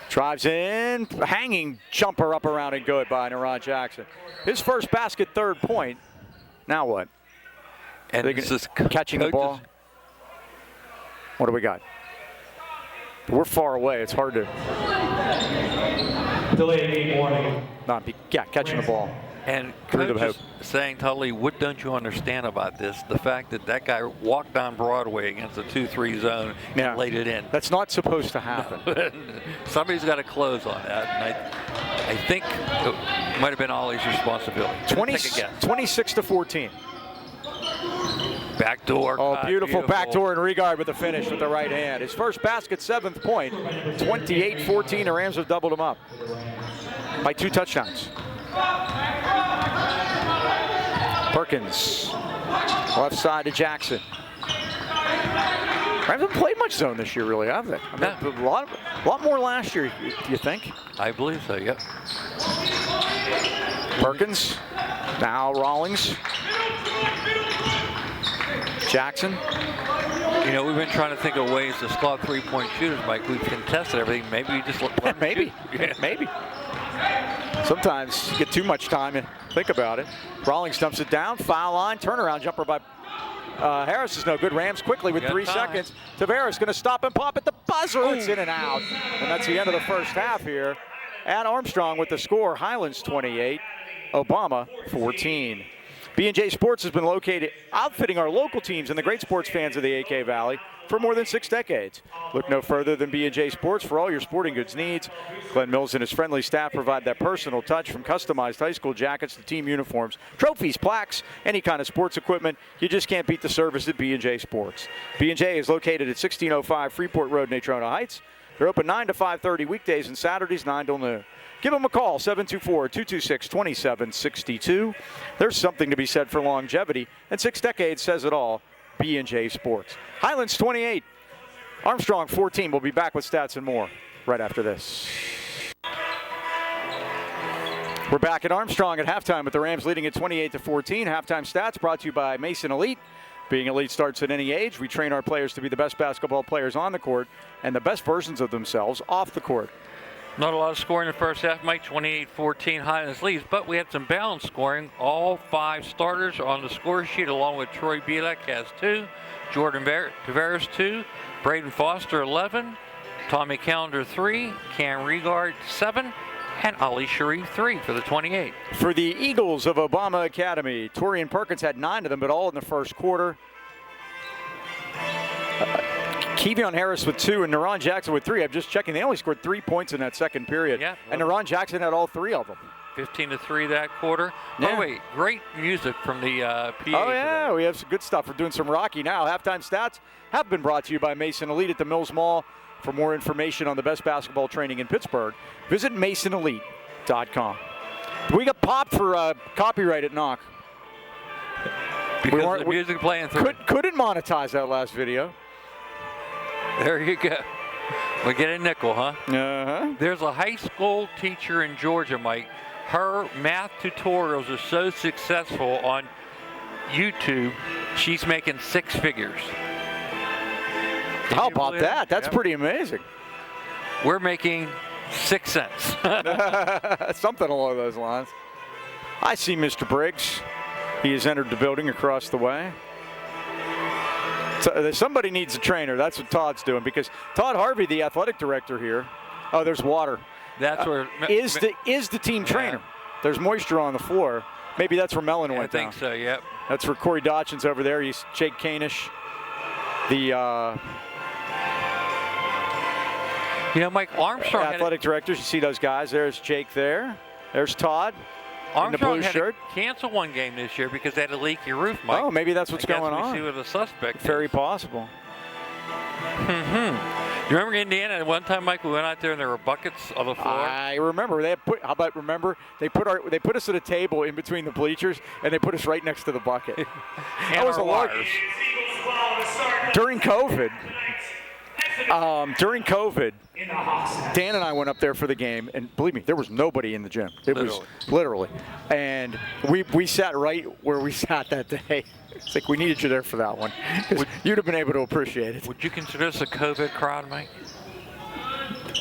Drives in, hanging jumper up around and good by Narod Jackson. His first basket, 3rd point. Now what? And They this can- is catching the coaches- ball. What do we got? We're far away. It's hard to Delayed game warning. not be. Yeah, catching the ball. And Through the coach is saying, Tully, what don't you understand about this? The fact that that guy walked down Broadway against a 2-3 zone Yeah. and laid it in. That's not supposed to happen. Somebody's got to close on that. And I think it might have been Ollie's responsibility. 20, Take a guess. 26 to 14. Backdoor. Oh, cut, beautiful backdoor and Regard with the finish with the right hand. His first basket, 7th point. 28-14. The Rams have doubled him up by 2 touchdowns. Perkins, left side to Jackson. Rams haven't played much zone this year, really, have they? I mean, a lot more last year, you think? I believe so, yep. Perkins Now Rawlings. Jackson. You know, we've been trying to think of ways to stop three-point shooters, Mike. We've contested everything. Maybe you just let them Maybe. shoot. Yeah. Maybe. Sometimes you get too much time and think about it. Rawlings dumps it down. Foul line. Turnaround jumper by Harris is no good. Rams quickly with 3 seconds. Tavares going to stop and pop at the buzzer. It's in and out. And that's the end of the first half here. At Armstrong with the score. Highlands 28, Obama 14. B&J Sports has been located outfitting our local teams and the great sports fans of the AK Valley for more than 6 decades. Look no further than B&J Sports for all your sporting goods needs. Glenn Mills and his friendly staff provide that personal touch, from customized high school jackets to team uniforms, trophies, plaques, any kind of sports equipment. You just can't beat the service at B&J Sports. B&J is located at 1605 Freeport Road, Natrona Heights. They're open 9 to 5:30 weekdays and Saturdays 9 till noon. Give them a call, 724-226-2762. There's something to be said for longevity, and 6 decades says it all. B&J Sports. Highlands 28, Armstrong 14. We'll be back with stats and more right after this. We're back at Armstrong at halftime with the Rams leading at 28-14. Halftime stats brought to you by Mason Elite. Being elite starts at any age. We train our players to be the best basketball players on the court and the best versions of themselves off the court. Not a lot of scoring in the first half, Mike. 28-14 Highlands leads, but we had some balanced scoring. All 5 starters are on the score sheet, along with Troy Bielek has 2, Jordan Tavares 2, Braden Foster 11, Tommy Callender 3, Cam Regard 7, and Ali Sharif 3 for the 28. For the Eagles of Obama Academy, Torian Perkins had 9 of them, but all in the first quarter. Kevion Harris with 2 and Naron Jackson with 3. I'm just checking. They only scored 3 points in that second period. Yeah, and Naron Jackson had all 3 of them. 15-3 that quarter. Yeah. By the way, great music from the PA. Oh, yeah. We have some good stuff. We're doing some Rocky now. Halftime stats have been brought to you by Mason Elite at the Mills Mall. For more information on the best basketball training in Pittsburgh, visit masonelite.com. We got popped for copyright at Knock. Because the music playing through. Couldn't monetize that last video. There you go. We get a nickel, huh? Uh-huh. There's a high school teacher in Georgia, Mike. Her math tutorials are so successful on YouTube, she's making 6 figures. How about that? That's pretty amazing. We're making 6 cents. Something along those lines. I see Mr. Briggs. He has entered the building across the way. So, somebody needs a trainer. That's what Todd's doing, because Todd Harvey, the athletic director here, oh, there's water. That's where is the team trainer. There's moisture on the floor. Maybe that's where Mellon went down. I think so, yep. That's where Corey Dotchin's over there. He's Jake Kanish. The Mike Armstrong, athletic directors. You see those guys. There's Jake there. There's Todd. Armstrong in the blue had shirt. to cancel one game this year because they had a leaky roof, Mike. Oh, maybe that's what's going on. We see what the suspect Very is. possible. You remember Indiana? At one time, Mike, we went out there and there were buckets on the floor. I remember. They put us at a table in between the bleachers, and they put us right next to the bucket. That was a large. During COVID. Dan and I went up there for the game, and believe me, there was nobody in the gym. It was literally. And we sat right where we sat that day. It's like we needed you there for that one. You'd have been able to appreciate it. Would you consider this a COVID crowd, Mike?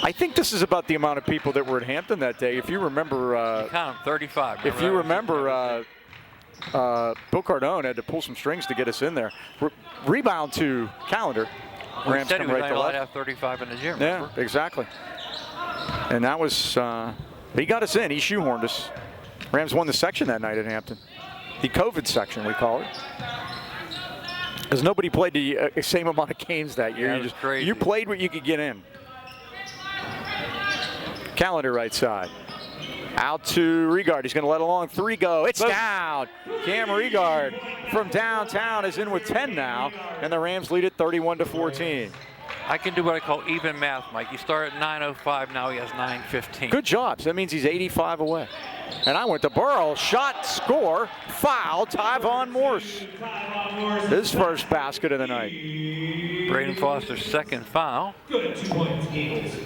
I think this is about the amount of people that were at Hampton that day. If you remember, you count them, 35. If you remember, Bill Cardone had to pull some strings to get us in there. Rebound to Callender. Rams come right to left. Have 35 in the gym. Yeah, remember? exactly. And that was, he got us in. He shoehorned us. Rams won the section that night at Hampton. The COVID section, we call it. Because nobody played the same amount of games that year. Yeah, crazy. You played what you could get in. Callender right side. Out to Regard. He's going to let along 3 go. It's down. Cam Regard from downtown is in with 10 now, and the Rams lead it 31-14. I can do what I call even math, Mike. You start at 9:05, now he has 9:15. Good job. So that means he's 85 away. And I went to Burrow. Shot, score, foul, Tyvon Morse. His first basket of the night. Braden Foster's second foul. Good, 2 points, Eagles.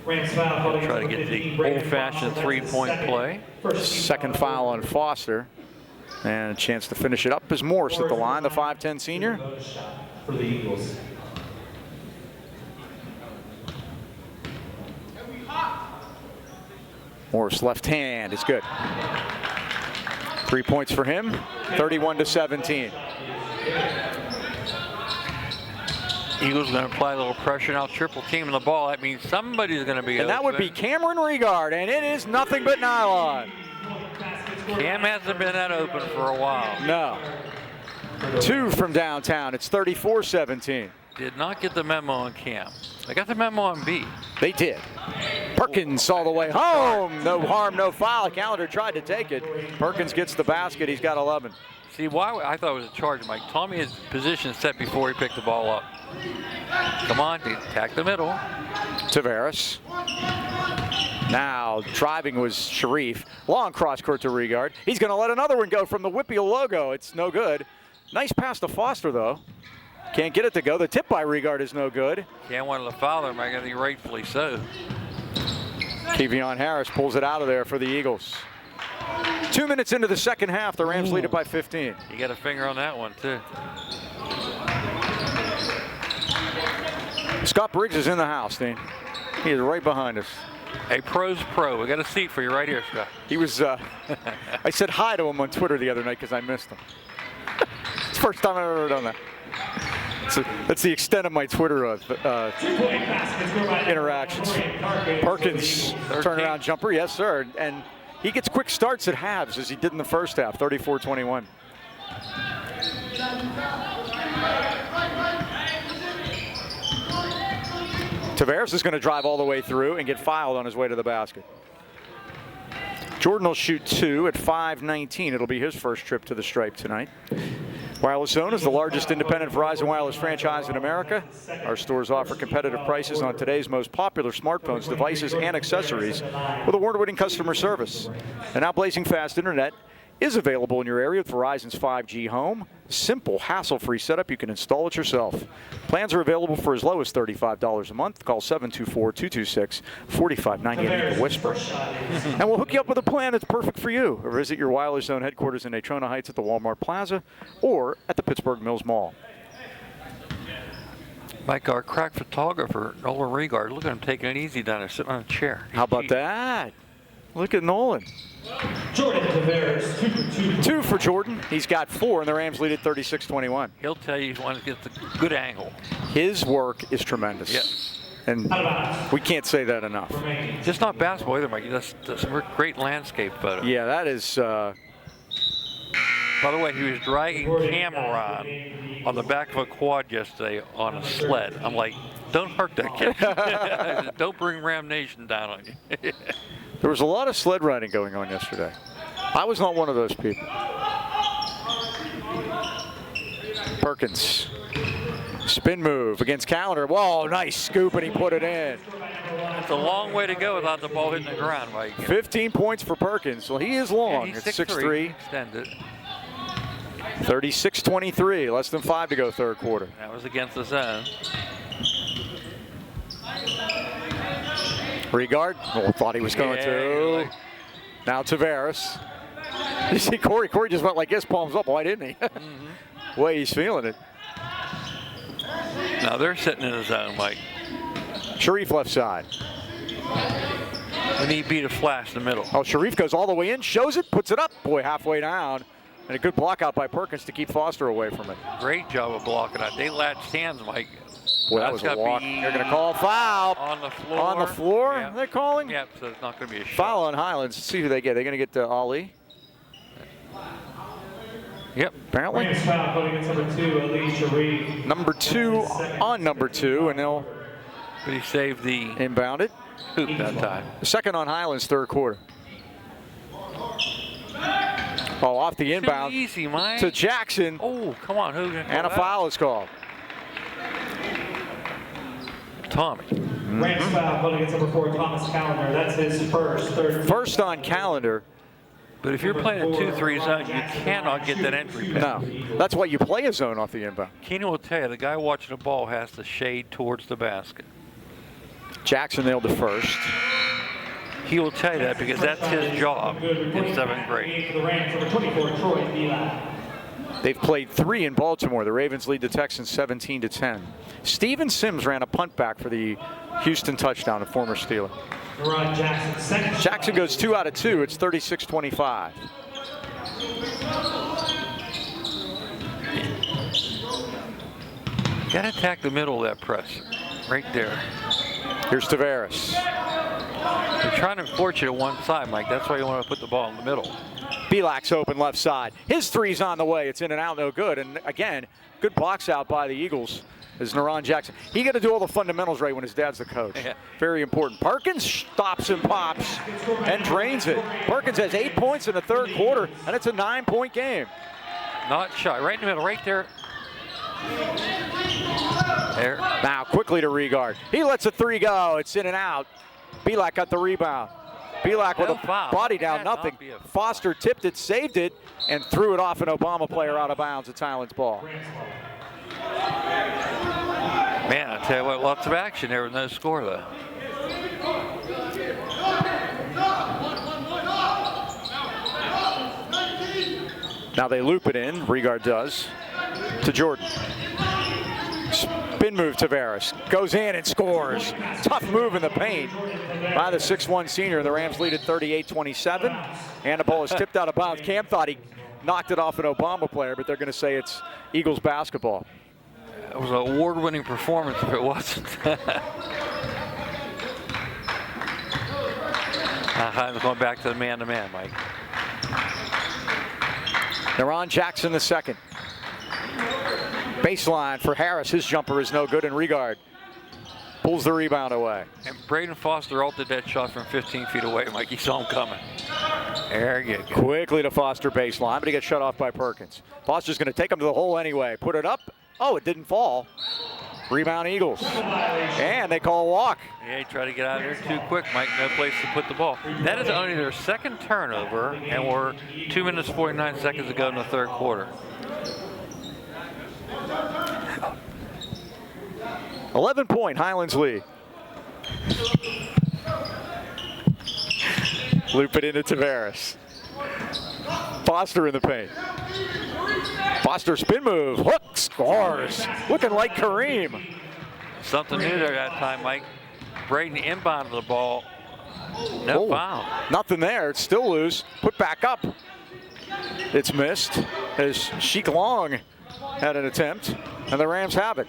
Rams foul. Try to get the old-fashioned 3-point play. Second foul on Foster. And a chance to finish it up is Morse at the line, the 5'10 senior. For the Eagles. Morse left hand is good. 3 points for him, 31-17. Eagles going to apply a little pressure now, triple teaming the ball. That means somebody's going to be And that would be Cameron Regard, and it is nothing but nylon. Cam hasn't been that open for a while. No. 2 from downtown. It's 34-17. Did not get the memo on Cam. I got the memo on B. They did. Perkins all the way home. No harm, no foul. Calendar tried to take it. Perkins gets the basket. He's got 11. See, why I thought it was a charge, Mike. Tommy his position set before he picked the ball up. Come on, attack the middle. Tavares. Now, driving was Sharif. Long cross court to Regard. He's going to let another one go from the Whippeal logo. It's no good. Nice pass to Foster, though. Can't get it to go. The tip by Regard is no good. Can't want to foul him. I got to rightfully so. Kevion Harris pulls it out of there for the Eagles. 2 minutes into the second half, the Rams lead it by 15. You got a finger on that one, too. Scott Briggs is in the house, Dean. He is right behind us. A pro's pro. We got a seat for you right here, Scott. He was, I said hi to him on Twitter the other night because I missed him. It's the first time I've ever done that. So that's the extent of my Twitter interactions. Perkins, turnaround jumper, yes, sir. And he gets quick starts at halves as he did in the first half, 34-21. Tavares is going to drive all the way through and get fouled on his way to the basket. Jordan will shoot 2 at 5:19. It'll be his first trip to the stripe tonight. Wireless Zone is the largest independent Verizon wireless franchise in America. Our stores offer competitive prices on today's most popular smartphones, devices, and accessories with award-winning customer service. And now blazing fast internet is available in your area with Verizon's 5G Home. Simple, hassle-free setup. You can install it yourself. Plans are available for as low as $35 a month. Call 724-226-4598 to Whisper. And we'll hook you up with a plan that's perfect for you. Or visit your Wireless Zone headquarters in Natrona Heights at the Walmart Plaza or at the Pittsburgh Mills Mall. Mike, our crack photographer, Nolan Regard, look at him taking it easy down there, sitting on a chair. How about that? Look at Nolan. Jordan Tavares, 2 for 2. 2 for Jordan. He's got 4, and the Rams lead at 36-21. He'll tell you he wants to get the good angle. His work is tremendous. Yeah. And we can't say that enough. Just not basketball either, Mike. That's some great landscape photo. Yeah, that is. By the way, he was dragging Cameron on the back of a quad yesterday on a sled. I'm like, don't hurt that kid. Don't bring Ram Nation down on you. There was a lot of sled riding going on yesterday. I was not one of those people. Perkins. Spin move against Calendar. Whoa, nice scoop, and he put it in. It's a long way to go without the ball hitting the ground, Mike. 15 points for Perkins. Well, he is long. Yeah, he's it's 6'3". 6'3". Extended. 36-23. Less than 5 to go third quarter. That was against the zone. Regard. Oh, thought he was going to. Now Tavares. You see Corey? Corey just went like this, palms up. Why didn't he? Way he's feeling it. Now they're sitting in the zone, Mike. Sharif left side. We need B to flash in the middle. Oh, Sharif goes all the way in, shows it, puts it up. Boy, halfway down. And a good block out by Perkins to keep Foster away from it. Great job of blocking out. They latched hands, Mike. Boy, that was a walk. They're going to call a foul. On the floor. On the floor, Yeah. they're calling? Yep, so it's not going to be a shot. Foul on Highlands. Let's see who they get. They're going to get Ali. Yep. Apparently. Rams foul going against number 2, Ali Sharif. Number 2 on number 2, and they'll But he saved the inbound it. hoop that time. Second on Highlands, third quarter. Oh, off the inbound Too easy, Mike. to Jackson, Oh, come on. Who's going to and a foul is called. Tommy. Rams foul going against number 4, Thomas Calendar. That's his first. First on Calendar. But if you're playing a 2-3 zone, you cannot get that entry pass. No, that's why you play a zone off the inbound. Keenan will tell you, the guy watching the ball has to shade towards the basket. Jackson nailed the first. He will tell you that because that's his job in 7th grade. For the Rams, number 24, Troy Pavlik. They've played 3 in Baltimore. The Ravens lead the Texans 17-10. Steven Sims ran a punt back for the Houston touchdown, a former Steeler. Jackson goes 2 out of 2. It's 36-25. Got to attack the middle of that press, right there. Here's Tavares. You're trying to force you to one side, Mike. That's why you want to put the ball in the middle. Pavlik's open left side. His three's on the way. It's in and out, no good. And again, good box out by the Eagles is Naron Jackson. He got to do all the fundamentals right when his dad's the coach. Yeah. Very important. Perkins stops and pops and drains it. Perkins has 8 points in the 3rd quarter, and it's a 9-point game. Not shy. Right in the middle, right there. There. Now quickly to Regard. He lets a 3 go. It's in and out. Pavlik got the rebound. Pavlik with a body down, nothing. Foster tipped it, saved it, and threw it off an Obama player out of bounds. It's Highlands ball. Man, I tell you what, lots of action there with no score, though. Now they loop it in, Regard does, to Jordan. Spin move, Tavares. Goes in and scores. Tough move in the paint by the 6'1 senior. The Rams lead at 38-27. And the ball is tipped out of bounds. Cam thought he knocked it off an Obama player, but they're going to say it's Eagles basketball. It was an award-winning performance if it wasn't. I'm going back to the man-to-man, Mike. Naron Jackson the second. Baseline for Harris. His jumper is no good, and Regard pulls the rebound away. And Braden Foster altered that shot from 15 feet away, Mike. He saw him coming. There you go. Quickly to Foster baseline, but he gets shut off by Perkins. Foster's going to take him to the hole anyway. Put it up. Oh, it didn't fall. Rebound Eagles. And they call a walk. Yeah, he tried to get out of there too quick, Mike. No place to put the ball. That is only their 2nd turnover, and we're 2 minutes 49 seconds to go in the 3rd quarter. 11-point Highlands lead. Loop it into Tavares. Foster in the paint. Foster spin move, hook, scores. Looking like Kareem. Something new there that time, Mike. Braden inbounded the ball. No foul. Nothing there. It's still loose. Put back up. It's missed as Sheik Long had an attempt, and the Rams have it.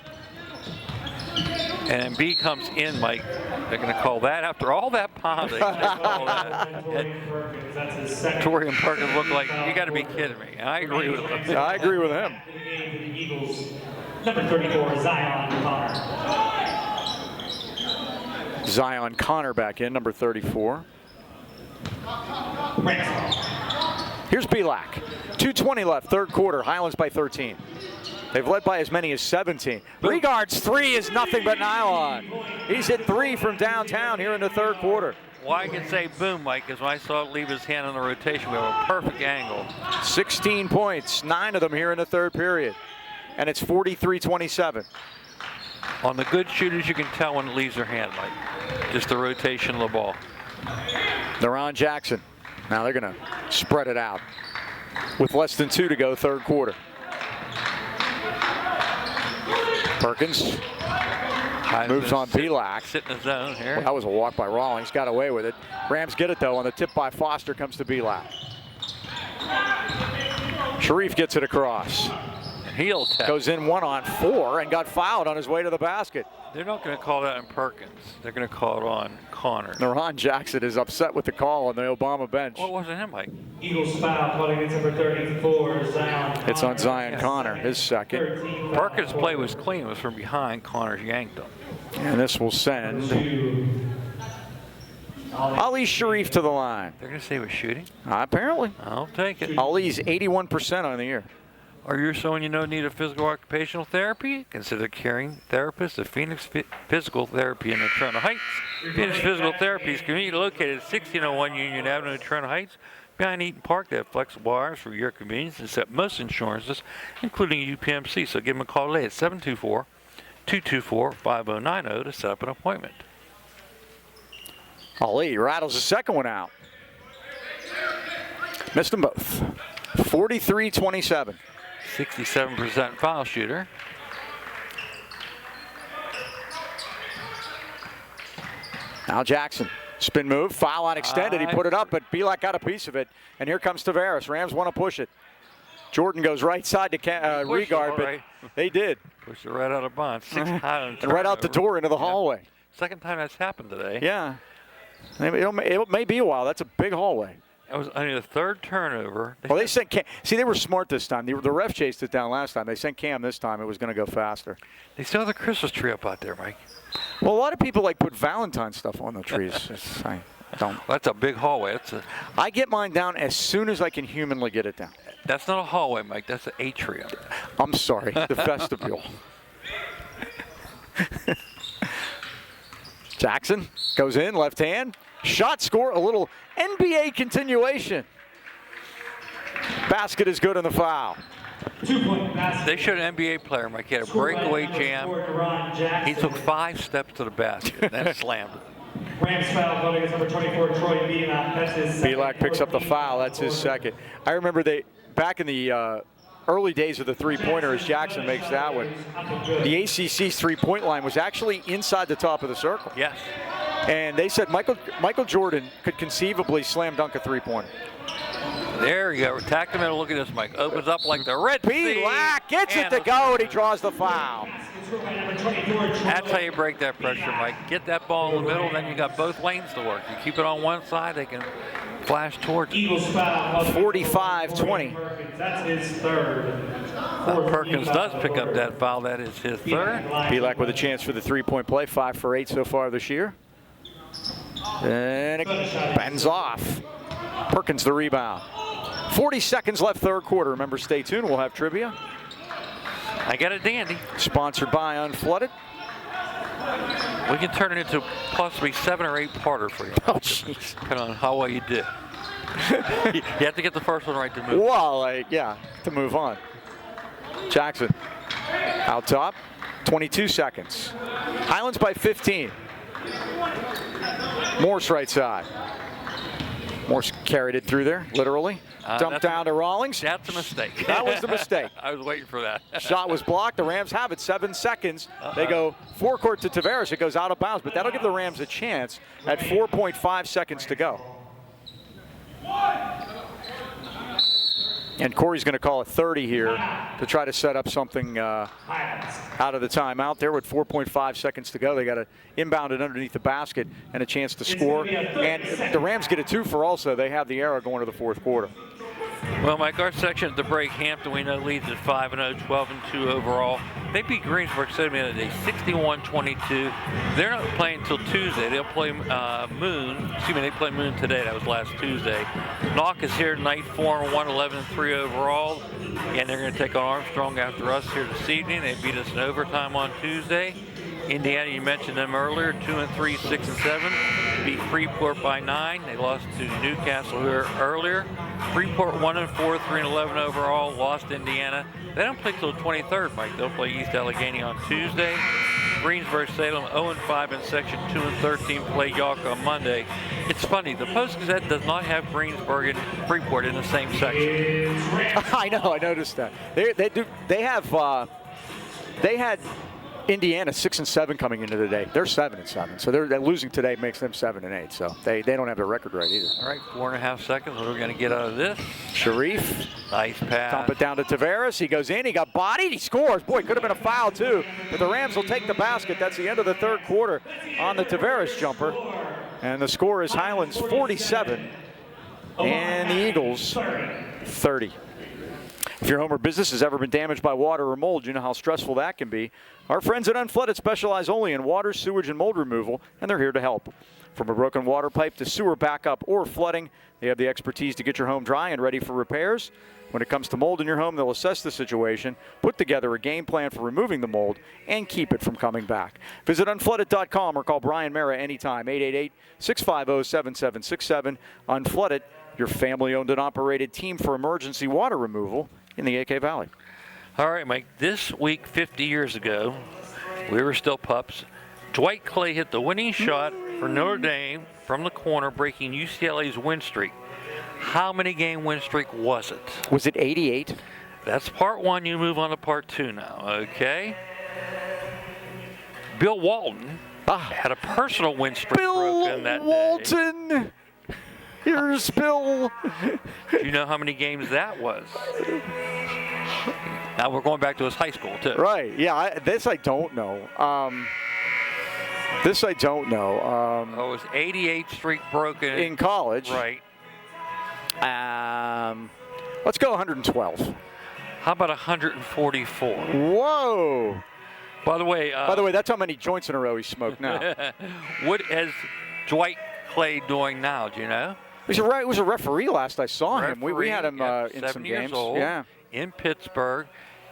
And B comes in, Mike. They're going to call that after all that ponding. They call that. Torian Perkins looked like, you got to be kidding me. And I agree with him. I agree with him. Eagles, number 34, Zion Connor. Zion Connor back in, number 34. Here's Pavlik. 2:20 left, 3rd quarter. Highlands by 13. They've led by as many as 17. Regard's 3 is nothing but nylon. He's hit 3 from downtown here in the 3rd quarter. Why I can say boom, Mike, is when I saw it leave his hand on the rotation. We have a perfect angle. 16 points, 9 of them here in the 3rd period. And it's 43-27. On the good shooters, you can tell when it leaves their hand, Mike. Just the rotation of the ball. Naron Jackson. Now they're going to spread it out with less than 2 to go, 3rd quarter. Perkins moves on Pavlik. Sit in the zone here. Well, that was a walk by Rawlings. Got away with it. Rams get it, though, on the tip by Foster. Comes to Pavlik. Sharif gets it across. Heel tap. Goes in 1-on-4 and got fouled on his way to the basket. They're not going to call that on Perkins. They're going to call it on Connor. Naron Jackson is upset with the call on the Obama bench. What wasn't him, Mike? Eagles foul calling against number 34, Zion Connor. It's on Zion Connor, his second. Perkins' play was clean. It was from behind. Connor's yanked him. And this will send Ali Sharif to the line. They're going to say he was shooting? Apparently. I'll take it. Ali's 81% on the year. Are you someone you know need a physical occupational therapy? Consider caring therapist of Phoenix Physical Therapy in Natrona Heights. Phoenix Physical Therapy is conveniently located at 1601 Union Avenue, Natrona Heights. Behind Eaton Park, they have flexible hours for your convenience and accept most insurances, including UPMC. So give them a call today at 724-224-5090 to set up an appointment. Ali rattles the second one out. Missed them both. 43-27. 67% foul shooter. Now Jackson. Spin move, foul line extended. He put it up, but Pavlik got a piece of it. And here comes Tavares. Rams want to push it. Jordan goes right side to Regard, but they did. Pushed it right out of bounds. And right out the door into the hallway. Second time that's happened today. Yeah. It may be a while. That's a big hallway. It was only the third turnover. They sent Cam. See, they were smart this time. The ref chased it down last time. They sent Cam this time. It was going to go faster. They still have the Christmas tree up out there, Mike. Well, a lot of people put Valentine stuff on the trees. I don't. Well, that's a big hallway. I get mine down as soon as I can humanly get it down. That's not a hallway, Mike. That's an atrium. I'm sorry. The vestibule. Jackson goes in, left hand. Shot score, a little NBA continuation. Basket is good on the foul. 2-point basket. They showed an NBA player, Mike. He had a breakaway jam. He took 5 steps to the basket and then slammed it. Rams foul called against number 24, Troy Beaton. That's his second. Pavlik picks up the foul. That's his second. I remember back in the early days of the three-pointer, as Jackson makes that one, the ACC's three-point line was actually inside the top of the circle. Yes. And they said Michael Jordan could conceivably slam dunk a three-pointer. There you go. Attack the middle. Look at this, Mike. Opens up like the Red Sea. Pavlik gets it to go, and he draws the foul. That's how you break that pressure, Mike. Get that ball in the middle, then you got both lanes to work. You keep it on one side, they can flash towards it. Eagles foul. 45-20. That's his third. Perkins does pick up that foul. That is his third. Pavlik with a chance for the three-point play. 5 for 8 so far this year. And it bends off. Perkins the rebound. 40 seconds left third quarter. Remember, stay tuned. We'll have trivia. I got a dandy. Sponsored by Unflooded. We can turn it into possibly 7 or 8 parter for you. Oh, jeez. Depending on how well you did. You have to get the first one right to move. Well, yeah, to move on. Jackson out top. 22 seconds. Highlands by 15. Morse right side. Morse carried it through there, literally. Dumped down to Rawlings. That's a mistake. That was the mistake. I was waiting for that. Shot was blocked. The Rams have it. 7 seconds. They go forecourt to Tavares. It goes out of bounds, but that'll give the Rams a chance at 4.5 seconds to go. And Corey's going to call it 30 here to try to set up something out of the timeout there with 4.5 seconds to go. They got to inbound it underneath the basket and a chance to score. And the Rams get a 2 for also. They have the arrow going to the fourth quarter. Well, Mike, our section at the break, Hampton, we know, leads at 5-0, 12-2 overall. They beat Greensburg City the other day, 61-22. They're not playing until Tuesday. They'll play Moon. Excuse me, they play Moon today. That was last Tuesday. Knock is here tonight, 4-1, 11-3 overall. And they're going to take on Armstrong after us here this evening. They beat us in overtime on Tuesday. Indiana, you mentioned them earlier, 2-3, 6-7. Beat Freeport by 9. They lost to Newcastle here earlier. Freeport 1-4, 3-11 overall. Lost Indiana. They don't play till the 23rd, Mike. They'll play East Allegheny on Tuesday. Greensburg Salem 0-5 in section 2-13. Play York on Monday. It's funny. The Post-Gazette does not have Greensburg and Freeport in the same section. I know. I noticed that. They do. They have. They had Indiana 6-7 coming into the day. They're 7-7, so they're losing today makes them 7-8. So they don't have their record right either. All right, 4.5 seconds. What are we going to get out of this? Sharif. Nice pass. Dump it down to Tavares. He goes in. He got bodied. He scores. Boy, could have been a foul too. But the Rams will take the basket. That's the end of the third quarter on the Tavares jumper. And the score is Highlands 47 and the Eagles 30. If your home or business has ever been damaged by water or mold, you know how stressful that can be. Our friends at Unflooded specialize only in water, sewage, and mold removal, and they're here to help. From a broken water pipe to sewer backup or flooding, they have the expertise to get your home dry and ready for repairs. When it comes to mold in your home, they'll assess the situation, put together a game plan for removing the mold, and keep it from coming back. Visit unflooded.com or call Brian Mara anytime, 888-650-7767. Unflooded, your family-owned and operated team for emergency water removal in the AK Valley. All right, Mike, this week 50 years ago, we were still pups. Dwight Clay hit the winning shot for Notre Dame from the corner, breaking UCLA's win streak. How many game win streak was it? Was it 88? That's part one. You move on to part two now, okay? Bill Walton had a personal win streak broken that Walton. day. Here's Bill. Do you know how many games that was? Now we're going back to his high school, too. Right, yeah, this I don't know. This I don't know. It was 88 streak broken. In college. Right. Let's go 112. How about 144? Whoa. By the way, that's how many joints in a row he smoked now. What is Dwight Clay doing now? Do you know? He was a referee last I saw him. We had him in some games. Old, yeah. In Pittsburgh.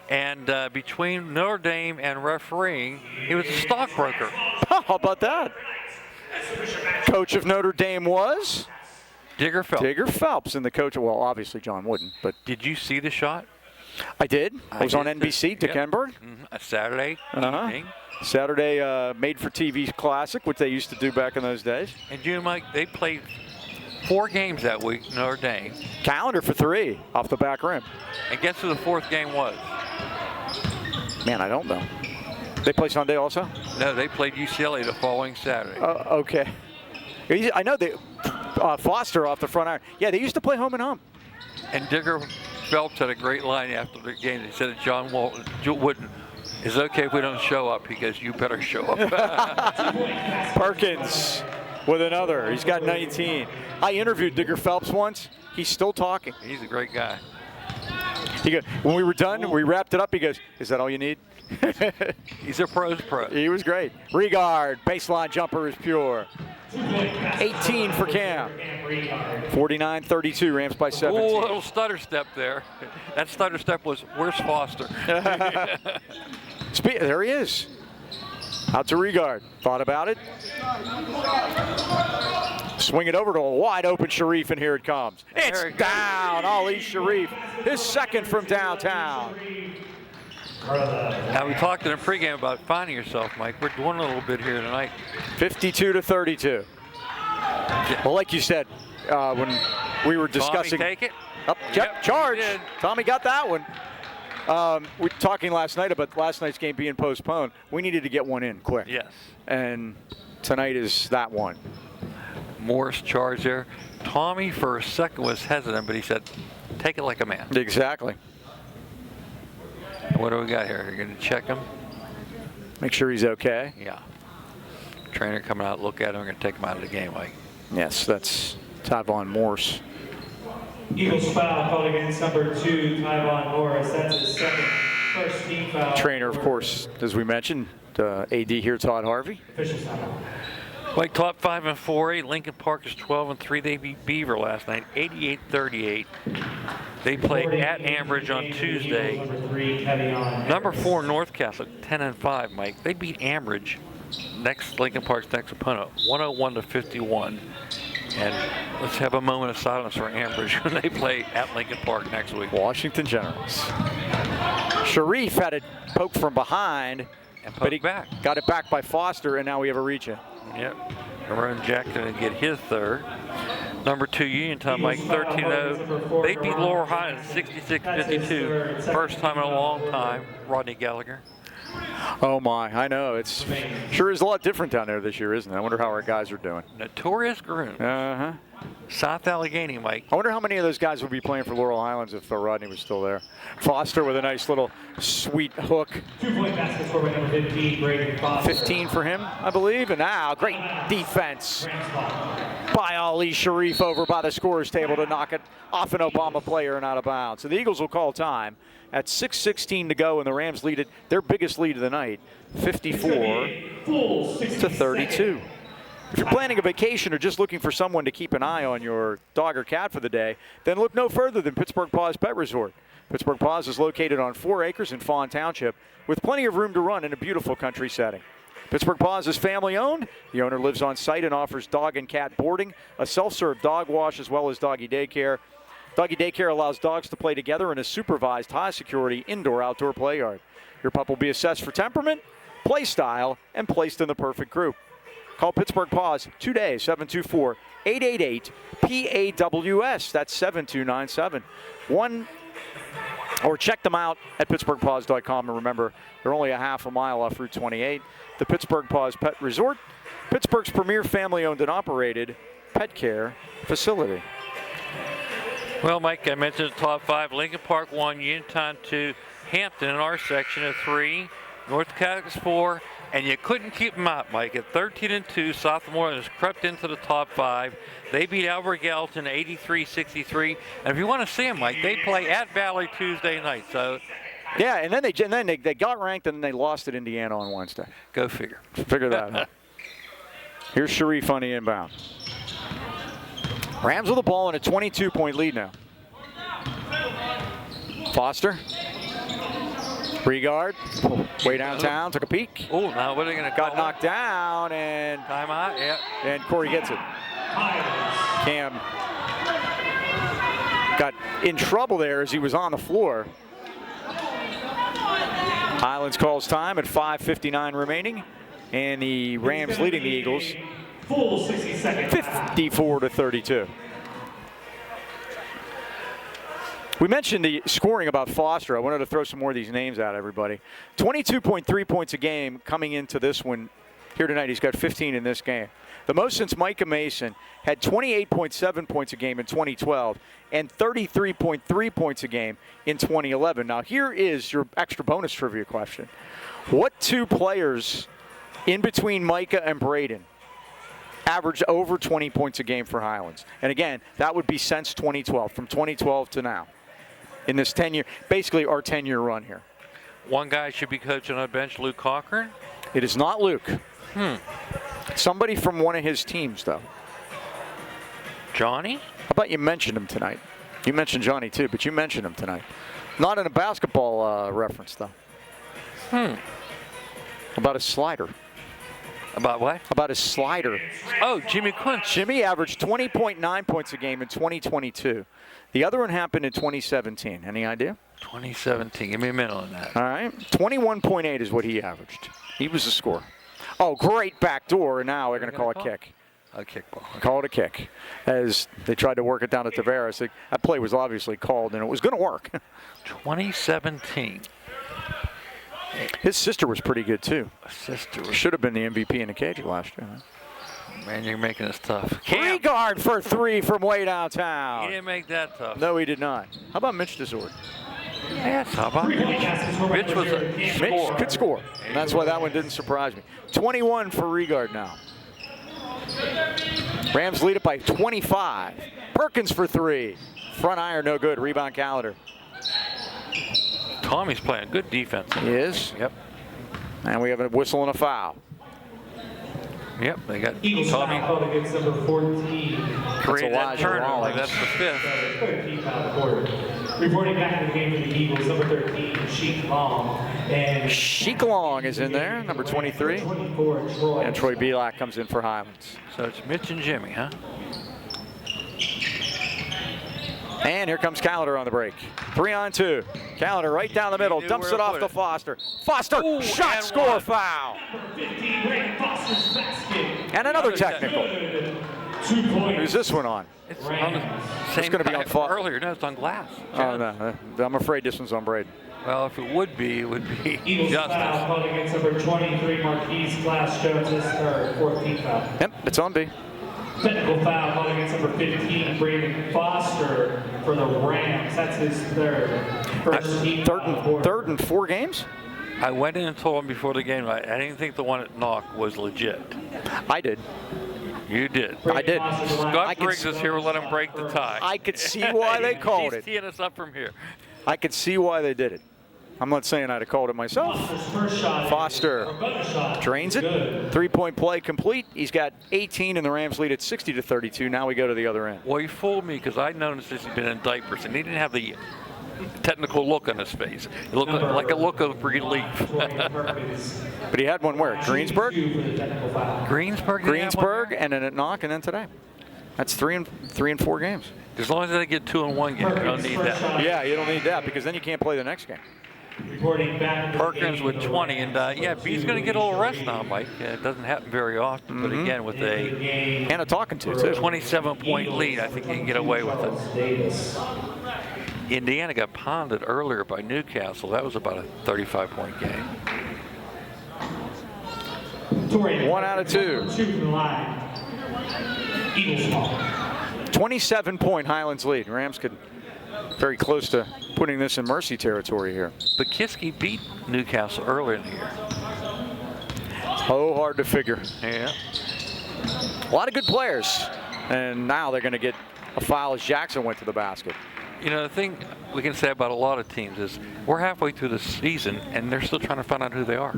And between Notre Dame and refereeing, he was a stockbroker. How about that? Coach of Notre Dame was? Digger Phelps. Digger Phelps, and the coach, well, obviously John Wooden. But did you see the shot? I did. I was on NBC, Dick Enberg. A Saturday evening. Saturday made-for-TV classic, which they used to do back in those days. And you and Mike, they played 4 games that week, Notre Dame. Calendar for 3 off the back rim. And guess who the 4th game was? Man, I don't know. They play Sunday also? No, they played UCLA the following Saturday. Okay. I know they Foster off the front iron. Yeah, they used to play home and home. And Digger Phelps had a great line after the game. He said to John Wooden, "It's okay if we don't show up." He goes, "You better show up." Perkins with another. He's got 19. I interviewed Digger Phelps once. He's still talking. He's a great guy. He goes, when we were done, we wrapped it up. He goes, "Is that all you need?" He's a pro's pro. He was great. Regard, baseline jumper is pure. 18 for Cam. 49-32, Rams by 17. Ooh, a little stutter step there. That stutter step was, where's Foster? There he is. Out to Regard. Thought about it. Swing it over to a wide open Sharif, and here it comes. It's down. Ali Sharif, his second from downtown. Now, we talked in the pregame about finding yourself, Mike. We're doing a little bit here tonight. 52-32. Well, like you said, when we were discussing. Tommy take it? Yep, charge. Tommy got that one. We were talking last night about last night's game being postponed. We needed to get one in quick. Yes. And tonight is that one. Morris charge there. Tommy for a second was hesitant, but he said, take it like a man. Exactly. What do we got here? You're going to check him? Make sure he's okay. Yeah. Trainer coming out, look at him. We're going to take him out of the game, Mike. Yes, that's Tyvon Morse. Eagles foul called against number 2, Tyvon Morris. That's his second, first team foul. Trainer, of course, as we mentioned, AD here, Todd Harvey. Official timeout. Mike, top 5 and 4A. Lincoln Park is 12-3. They beat Beaver last night, 88-38. They play at Ambridge on Tuesday. Number 4 North Catholic, 10-5. Mike, they beat Ambridge, Lincoln Park's next opponent, 101-51. And let's have a moment of silence for Ambridge when they play at Lincoln Park next week. Washington Generals. Sharif had it poked from behind, but he got it back by Foster, and now we have a reach-in. Yep. Aaron Jack going to get his third. Number 2 Uniontown, Mike, 13-0. They beat Laurel Highlands 66-52. First time in a long time. Rodney Gallagher. Oh my, I know. It's sure is a lot different down there this year, isn't it? I wonder how our guys are doing. Notorious Grooms. Uh-huh. South Allegheny, Mike. I wonder how many of those guys would be playing for Laurel Highlands if Rodney was still there. Foster with a nice little sweet hook. 2-point basket for number 15, Braden Foster. 15 for him, I believe. And now, great defense by Ali Sharif over by the scorer's table to knock it off an Obama player and out of bounds. So the Eagles will call time at 6:16 to go, and the Rams lead it, their biggest lead of the night, 54-32. If you're planning a vacation or just looking for someone to keep an eye on your dog or cat for the day, then look no further than Pittsburgh Paws Pet Resort. Pittsburgh Paws is located on 4 acres in Fawn Township with plenty of room to run in a beautiful country setting. Pittsburgh Paws is family-owned. The owner lives on site and offers dog and cat boarding, a self-serve dog wash, as well as doggy daycare. Doggy daycare allows dogs to play together in a supervised, high-security indoor-outdoor play yard. Your pup will be assessed for temperament, play style, and placed in the perfect group. Call Pittsburgh Paws today, 724-888-PAWS. That's 7297. Or check them out at PittsburghPaws.com. And remember, they're only a half a mile off Route 28. The Pittsburgh Paws Pet Resort, Pittsburgh's premier family-owned and operated pet care facility. Well, Mike, I mentioned the top 5. Lincoln Park 1, Uniontown 2, Hampton in our section at 3, North Catholic 4, and you couldn't keep them out, Mike. At 13-2, Sophomore has crept into the top 5. They beat Albert Gallatin 83-63. And if you want to see them, Mike, they play at Valley Tuesday night. So, yeah, and then they got ranked and then they lost at Indiana on Wednesday. Go figure. Figure that out. Here's Sharif on the inbound. Rams with the ball in a 22-point lead now. Foster. Regard, way downtown, took a peek. Oh, now what are they going to call? Got knocked down and timeout. Yeah. And Corey gets it. Cam got in trouble there as he was on the floor. Highlands calls time at 5:59 remaining, and the Rams leading the Eagles Full 60 seconds. 54-32. We mentioned the scoring about Foster. I wanted to throw some more of these names out, everybody. 22.3 points a game coming into this one here tonight. He's got 15 in this game. The most since Micah Mason had 28.7 points a game in 2012 and 33.3 points a game in 2011. Now, here is your extra bonus trivia question. What two players in between Micah and Braden averaged over 20 points a game for Highlands? And again, that would be since 2012, from 2012 to now. In this 10-year, basically our 10-year run here. One guy should be coaching on the bench, Luke Cochran. It is not Luke. Somebody from one of his teams, though. Johnny? How about you mentioned him tonight? You mentioned Johnny, too, but you mentioned him tonight. Not in a basketball reference, though. About his slider. About what? About his slider. Oh, Jimmy Quince. Jimmy averaged 20.9 points a game in 2022. The other one happened in 2017. Any idea? 2017. Give me a minute on that. All right. 21.8 is what he averaged. He was the scorer. Oh, great backdoor, and now they're going to call a kick. A kickball. Call it a kick. As they tried to work it down at Tavares. That play was obviously called, and it was going to work. 2017. His sister was pretty good, too. Sister Should have been the MVP in the cage last year. Huh? Man, you're making this tough. Regard for 3 from way downtown. He didn't make that tough. No, he did not. How about Mitch DeSord? Yes, how about Mitch? Mitch was a Mitch could score. And that's why that one didn't surprise me. 21 for Regard now. Rams lead it by 25. Perkins for 3. Front iron, no good. Rebound Callender. Tommy's playing good defense. He is. Yep. And we have a whistle and a foul. Yep, they got Eagles Tommy. foul called against number 14. Created that Elijah turnover. Rollins. That's the 5th. Third team foul the quarter. Reporting back in the game for the Eagles, number 13, Sheik Long. And Sheik Long is in there, number 23. 24, Troy. And Troy Belak comes in for Highlands. So it's Mitch and Jimmy, huh? And here comes Callender on the break. 3-on-2. Callender right down the middle, dumps it off to Foster. Foster, Ooh, shot, and score, one. foul. 15, Brandon Foster's basket. And another technical. 2 points. Who's this one on? It's on the same gonna be on guy earlier. No, it's on glass. Oh, no. I'm afraid this one's on Braden. Well, if it would be Eagles foul Justice. called against number 23, Marquise Glass Jones, his third, 14th foul. Yep, it's on B. Technical foul called against number 15, Brandon Foster for the Rams. That's his third. First team foul. Third and 4 games? I went in and told him before the game, I didn't think the one at Knock was legit. I did. You did. I did. Scott Briggs is here. We'll let him break the tie. I could see why they called He's it. teeing us up from here. I could see why they did it. I'm not saying I'd have called it myself. Foster's first shot. Foster Or bonus shot. drains it. Good. 3-point play complete. He's got 18, and the Rams lead at 60-32. Now we go to the other end. Well, he fooled me because I noticed that he'd been in diapers and he didn't have the technical look on his face. It looked like a look of relief. But he had one where? Greensburg? Greensburg? Greensburg, and then at Knock, and then today. That's 3 and 4 games. As long as they get 2 in one game, you don't need that. Yeah, you don't need that because then you can't play the next game. Reporting back. Perkins with 20, and yeah, B's going to get a little rest now, Mike. It doesn't happen very often, but again, with a And a talking to, too. 27-point lead, I think you can get away with it. Indiana got pounded earlier by Newcastle. That was about a 35-point game. 1 out of 2. 27-point Highlands lead. Rams could very close to putting this in mercy territory here. But Kiski beat Newcastle earlier in the year. Oh, hard to figure. Yeah. A lot of good players. And now they're going to get a foul as Jackson went to the basket. You know, the thing we can say about a lot of teams is we're halfway through the season, and they're still trying to find out who they are.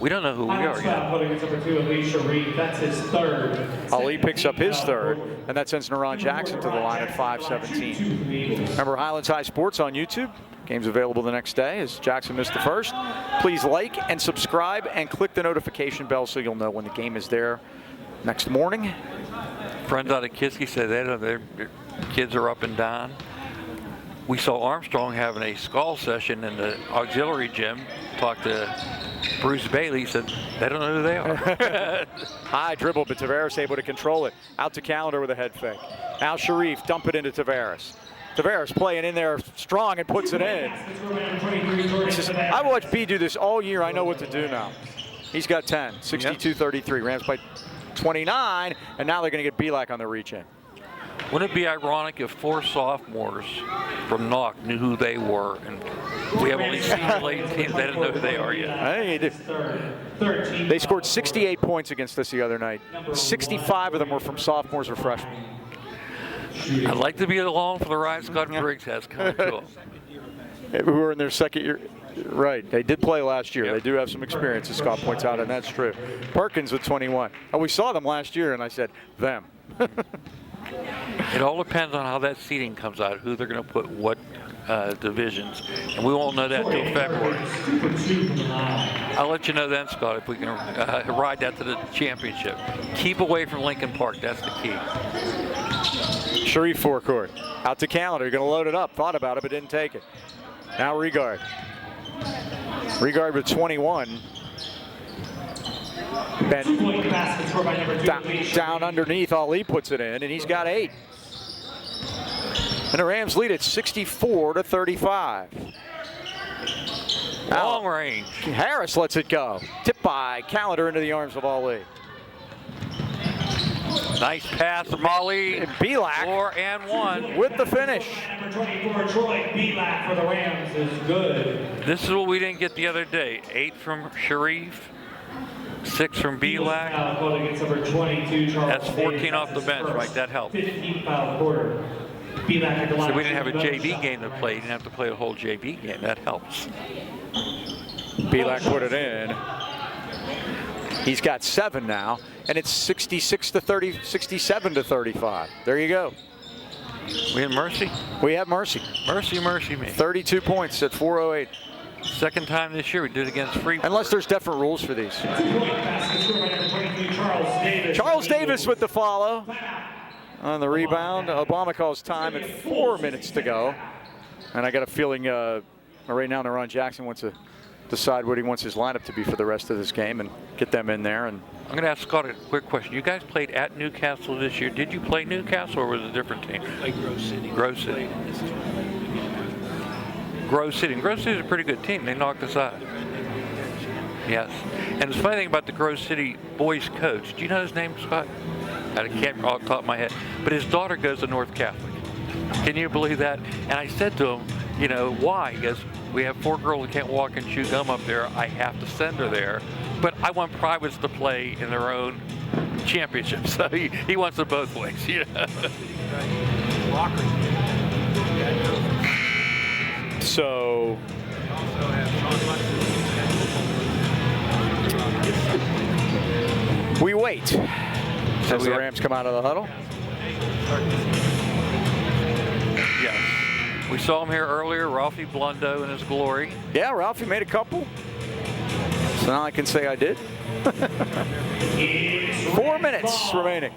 We don't know who we are yet. That's his third. Ali picks up his third, and that sends Naran Jackson to the line at 5:17. Remember Highlands High Sports on YouTube. Game's available the next day as Jackson missed the first. Please like and subscribe and click the notification bell so you'll know when the game is there next morning. Friends out of Kiski said their kids are up and down. We saw Armstrong having a skull session in the auxiliary gym. Talked to Bruce Bailey. He said they don't know who they are. High dribble, but Tavares able to control it. Out to Calendar with a head fake. Al Sharif dump it into Tavares. Tavares playing in there strong and puts it in. He says, I watched B do this all year. I know what to do now. He's got 10, 62-33. Rams by 29, and now they're going to get Pavlik on the reach in. Wouldn't it be ironic if 4 sophomores from Knock knew who they were, and we have only seen the late teams, they don't know who they are yet? Hey, they scored 68 points against us the other night. 65 of them were from sophomores or freshmen. I'd like to be along for the ride Scott Briggs has coming to him. Who were in their second year. Right, they did play last year. Yep. They do have some experience, as Scott points out, and that's true. Perkins with 21. Oh, we saw them last year, and I said, them. It all depends on how that seeding comes out, who they're going to put what divisions, and we won't know that until February. I'll let you know then, Scott, if we can ride that to the championship. Keep away from Lincoln Park, that's the key. Sharif forecourt. Out to Calendar, going to load it up. Thought about it, but didn't take it. Now Regard. Regard with 21. Down underneath, Ali puts it in, and he's got 8. And the Rams lead at 64-35. Long range. Harris lets it go. Tipped by Calendar into the arms of Ali. Nice pass from Ali. And Pavlik 4 and 1 with the finish. Number 24, Troy Pavlik for the Rams is good. This is what we didn't get the other day. 8 from Sharif, 6 from Pavlik. That's 14 off the bench, right? That helps. 15 foul quarter. So we didn't have a JV game to play. You didn't have to play a whole JV game. That helps. Pavlik put it in. He's got 7 now, and it's 67-35. There you go. We have mercy. We have mercy. Mercy, mercy me. 32 points at 4:08. Second time this year we did it against Freeport. Unless there's different rules for these. Charles Davis with the follow. On the rebound, Obama calls time at 4 minutes to go. And I got a feeling right now Naran Jackson wants to decide what he wants his lineup to be for the rest of this game and get them in there. And I'm going to ask Scott a quick question. You guys played at Newcastle this year. Did you play Newcastle or was it a different team? Like Grove City. Grove City. Grove City. Grove City is a pretty good team. They knocked us out. Yes. And the funny thing about the Grove City boys coach, do you know his name, Scott? I can't off the top of my head. But his daughter goes to North Catholic. Can you believe that? And I said to him, you know, why? He goes, we have 4 girls that can't walk and chew gum up there. I have to send her there. But I want privates to play in their own championship. So he wants it both ways, you know. so we wait as the Rams come out of the huddle. Yes. We saw him here earlier, Ralphie Blundo in his glory. Yeah, Ralphie made a couple. So now I can say I did. 4 minutes remaining.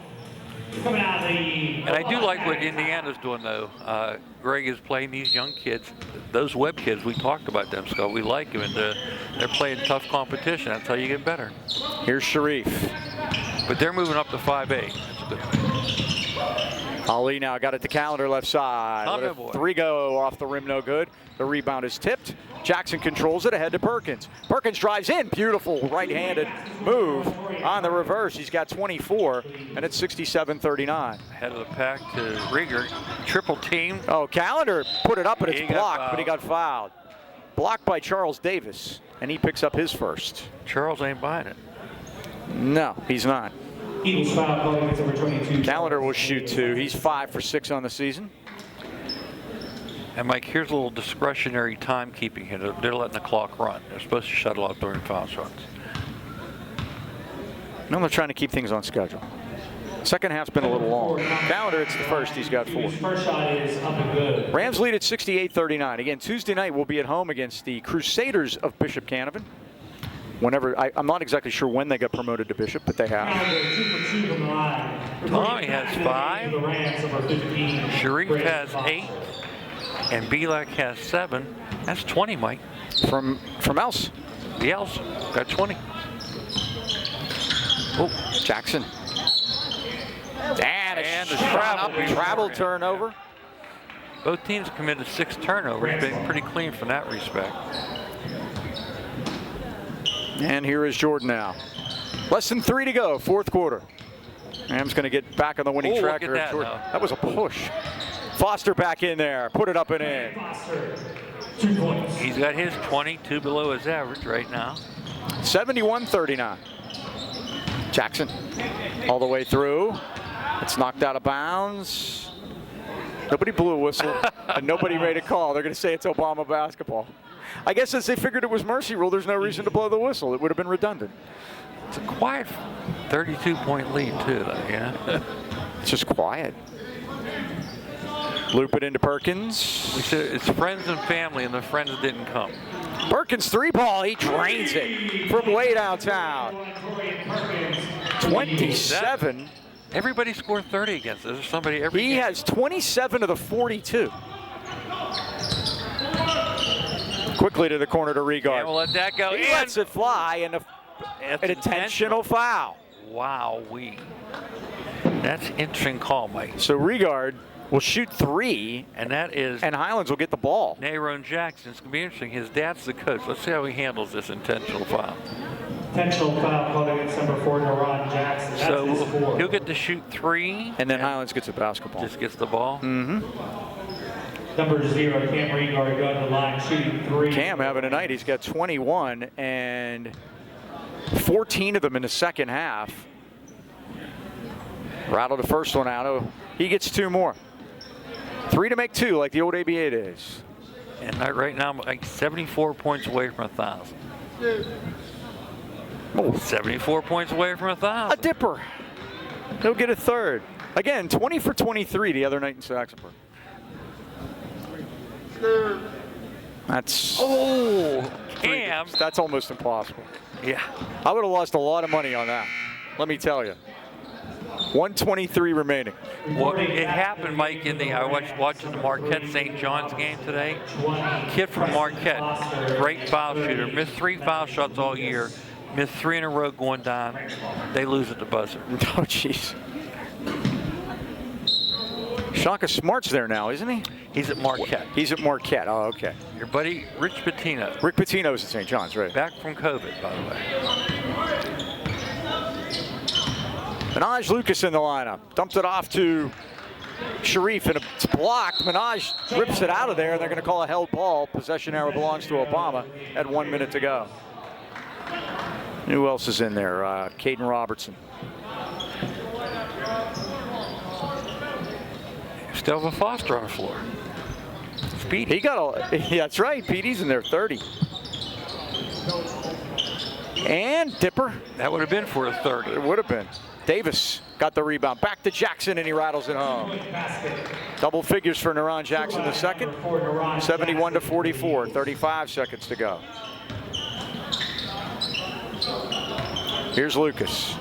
Coming out of the. And I do like what Indiana's doing, though. Greg is playing these young kids, those Webb kids. We talked about them, Scott. We like them, and they're playing tough competition. That's how you get better. Here's Sharif. But they're moving up to 5A. That's a good thing. Ali now got it to Calendar left side. Tom, Let a boy. 3 go off the rim, no good. The rebound is tipped. Jackson controls it ahead to Perkins. Perkins drives in. Beautiful right-handed move on the reverse. He's got 24, and it's 67-39. Head of the pack to Rieger. Triple team. Oh, Calendar put it up, and it's He got blocked, fouled. but he got fouled. Blocked by Charles Davis, and he picks up his first. Charles ain't buying it. No, he's not. Eagles foul calling against number 22. Calendar will shoot 2. He's 5 for 6 on the season. And Mike, here's a little discretionary timekeeping here. They're letting the clock run. They're supposed to shuttle out during foul shots. No, they're trying to keep things on schedule. Second half's been a little long. Calendar, it's the first. He's got 4. His first shot is up and good. Rams lead at 68-39. Again, Tuesday night we'll be at home against the Crusaders of Bishop Canavan. Whenever I'm not exactly sure when they got promoted to Bishop, but they have. Calendar 2 for 2 from the line. Tommy has 5. The Rams number 15. Sharif Brandon has Foster. 8. And Belak has 7. That's 20, Mike. From Else. The Else got 20. Oh, Jackson. And the travel turnover. Both teams committed 6 turnovers. Been pretty clean from that respect. And here is Jordan now. Less than 3 to go, 4th quarter. Rams going to get back on the winning Oh, track. look at that, Jordan. now. That was a push. Foster back in there. Put it up and in. Foster, 2 points. He's got his 22 below his average right now. 71-39. Jackson all the way through. It's knocked out of bounds. Nobody blew a whistle, and nobody made a call. They're going to say it's Obama basketball. I guess since they figured it was mercy rule, there's no reason to blow the whistle. It would have been redundant. It's a quiet 32-point lead, too, though, you know? It's just quiet. Loop it into Perkins. We said it's friends and family, and the friends didn't come. Perkins 3-ball. He drains it from way downtown. 27. Everybody scored 30 against us. There's somebody every He game. has 27 of the 42. Quickly to the corner to Regard. And we'll let that go. He in. lets it fly, and That's an intentional foul. Wow-wee. That's an interesting call, Mike. So Regard will shoot 3, And that is and Highlands will get the ball. Nayron Jackson. It's going to be interesting. His dad's the coach. Let's see how he handles this intentional foul. Intentional foul called against number 4, Naron Jackson. That's So his 4. he'll get to shoot 3. And then Highlands gets a basketball. Just gets the ball. Number 0, Cam Regard, going to the line, shooting 3. Cam having a night. He's got 21 and 14 of them in the second half. Rattled the first one out. Oh, he gets 2 more. 3 to make 2, like the old ABA days. And right now, I'm like 74 points away from 1,000. Oh, 74 points away from a 1,000. dipper. He'll get a 3rd. Again, 20 for 23 the other night in Saxonburg. That's Cam. that's almost impossible. Yeah. I would have lost a lot of money on that. Let me tell you. 123 remaining. Well, it happened, Mike, I was watching the Marquette St. John's game today. Kid from Marquette, great foul shooter, missed 3 foul shots all year, missed 3 in a row going down. They lose at the buzzer. Oh, jeez. Shaka Smart's there now, isn't he? He's at Marquette. He's at Marquette. Oh, okay. Your buddy, Rich Pitino, Rick Pitino's at St. John's, right? back from COVID, by the way. Minaj Lucas in the lineup. Dumps it off to Sharif, and it's blocked. Minaj rips it out of there, and they're going to call a held ball. Possession arrow belongs to Obama at 1 minute to go. And who else is in there? Caden Robertson. Still have a Foster on the floor. Speedy. He got a, yeah, that's right. Petey's in there, 30. And Dipper. That would have been for a 30. It would have been. Davis got the rebound. Back to Jackson, and he rattles it home. Double figures for Naron Jackson the second. 71 to 44. 35 seconds to go. Here's Lucas.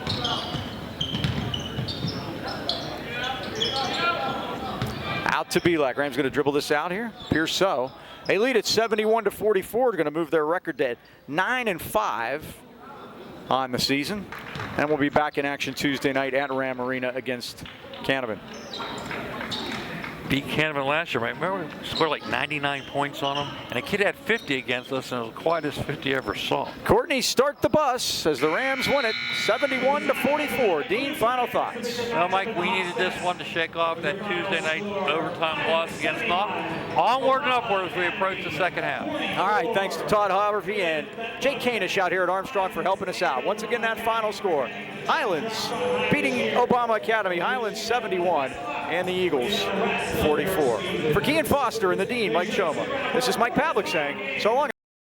out to Pavlik. Rams going to dribble this out here. Appears so. They lead at 71-44. They're going to move their record to 9-5 on the season. And we'll be back in action Tuesday night at Ram Arena against Canevin. Beat Canevin last year, right? Remember we scored like 99 points on them? And a kid had 50 against us, and it was the quietest 50 I ever saw. Courtney, start the bus as the Rams win it 71-44. Dean, final thoughts? Well, Mike, we needed this one to shake off that Tuesday night overtime loss against Knox. Onward and upward as we approach the second half. All right, thanks to Todd Haverfy and Jake Kanish out here at Armstrong for helping us out. Once again, that final score. Highlands beating Obama Academy. Highlands 71 and the Eagles 44. For Kean Foster and the Dean, Mike Choma, this is Mike Pavlik saying so long.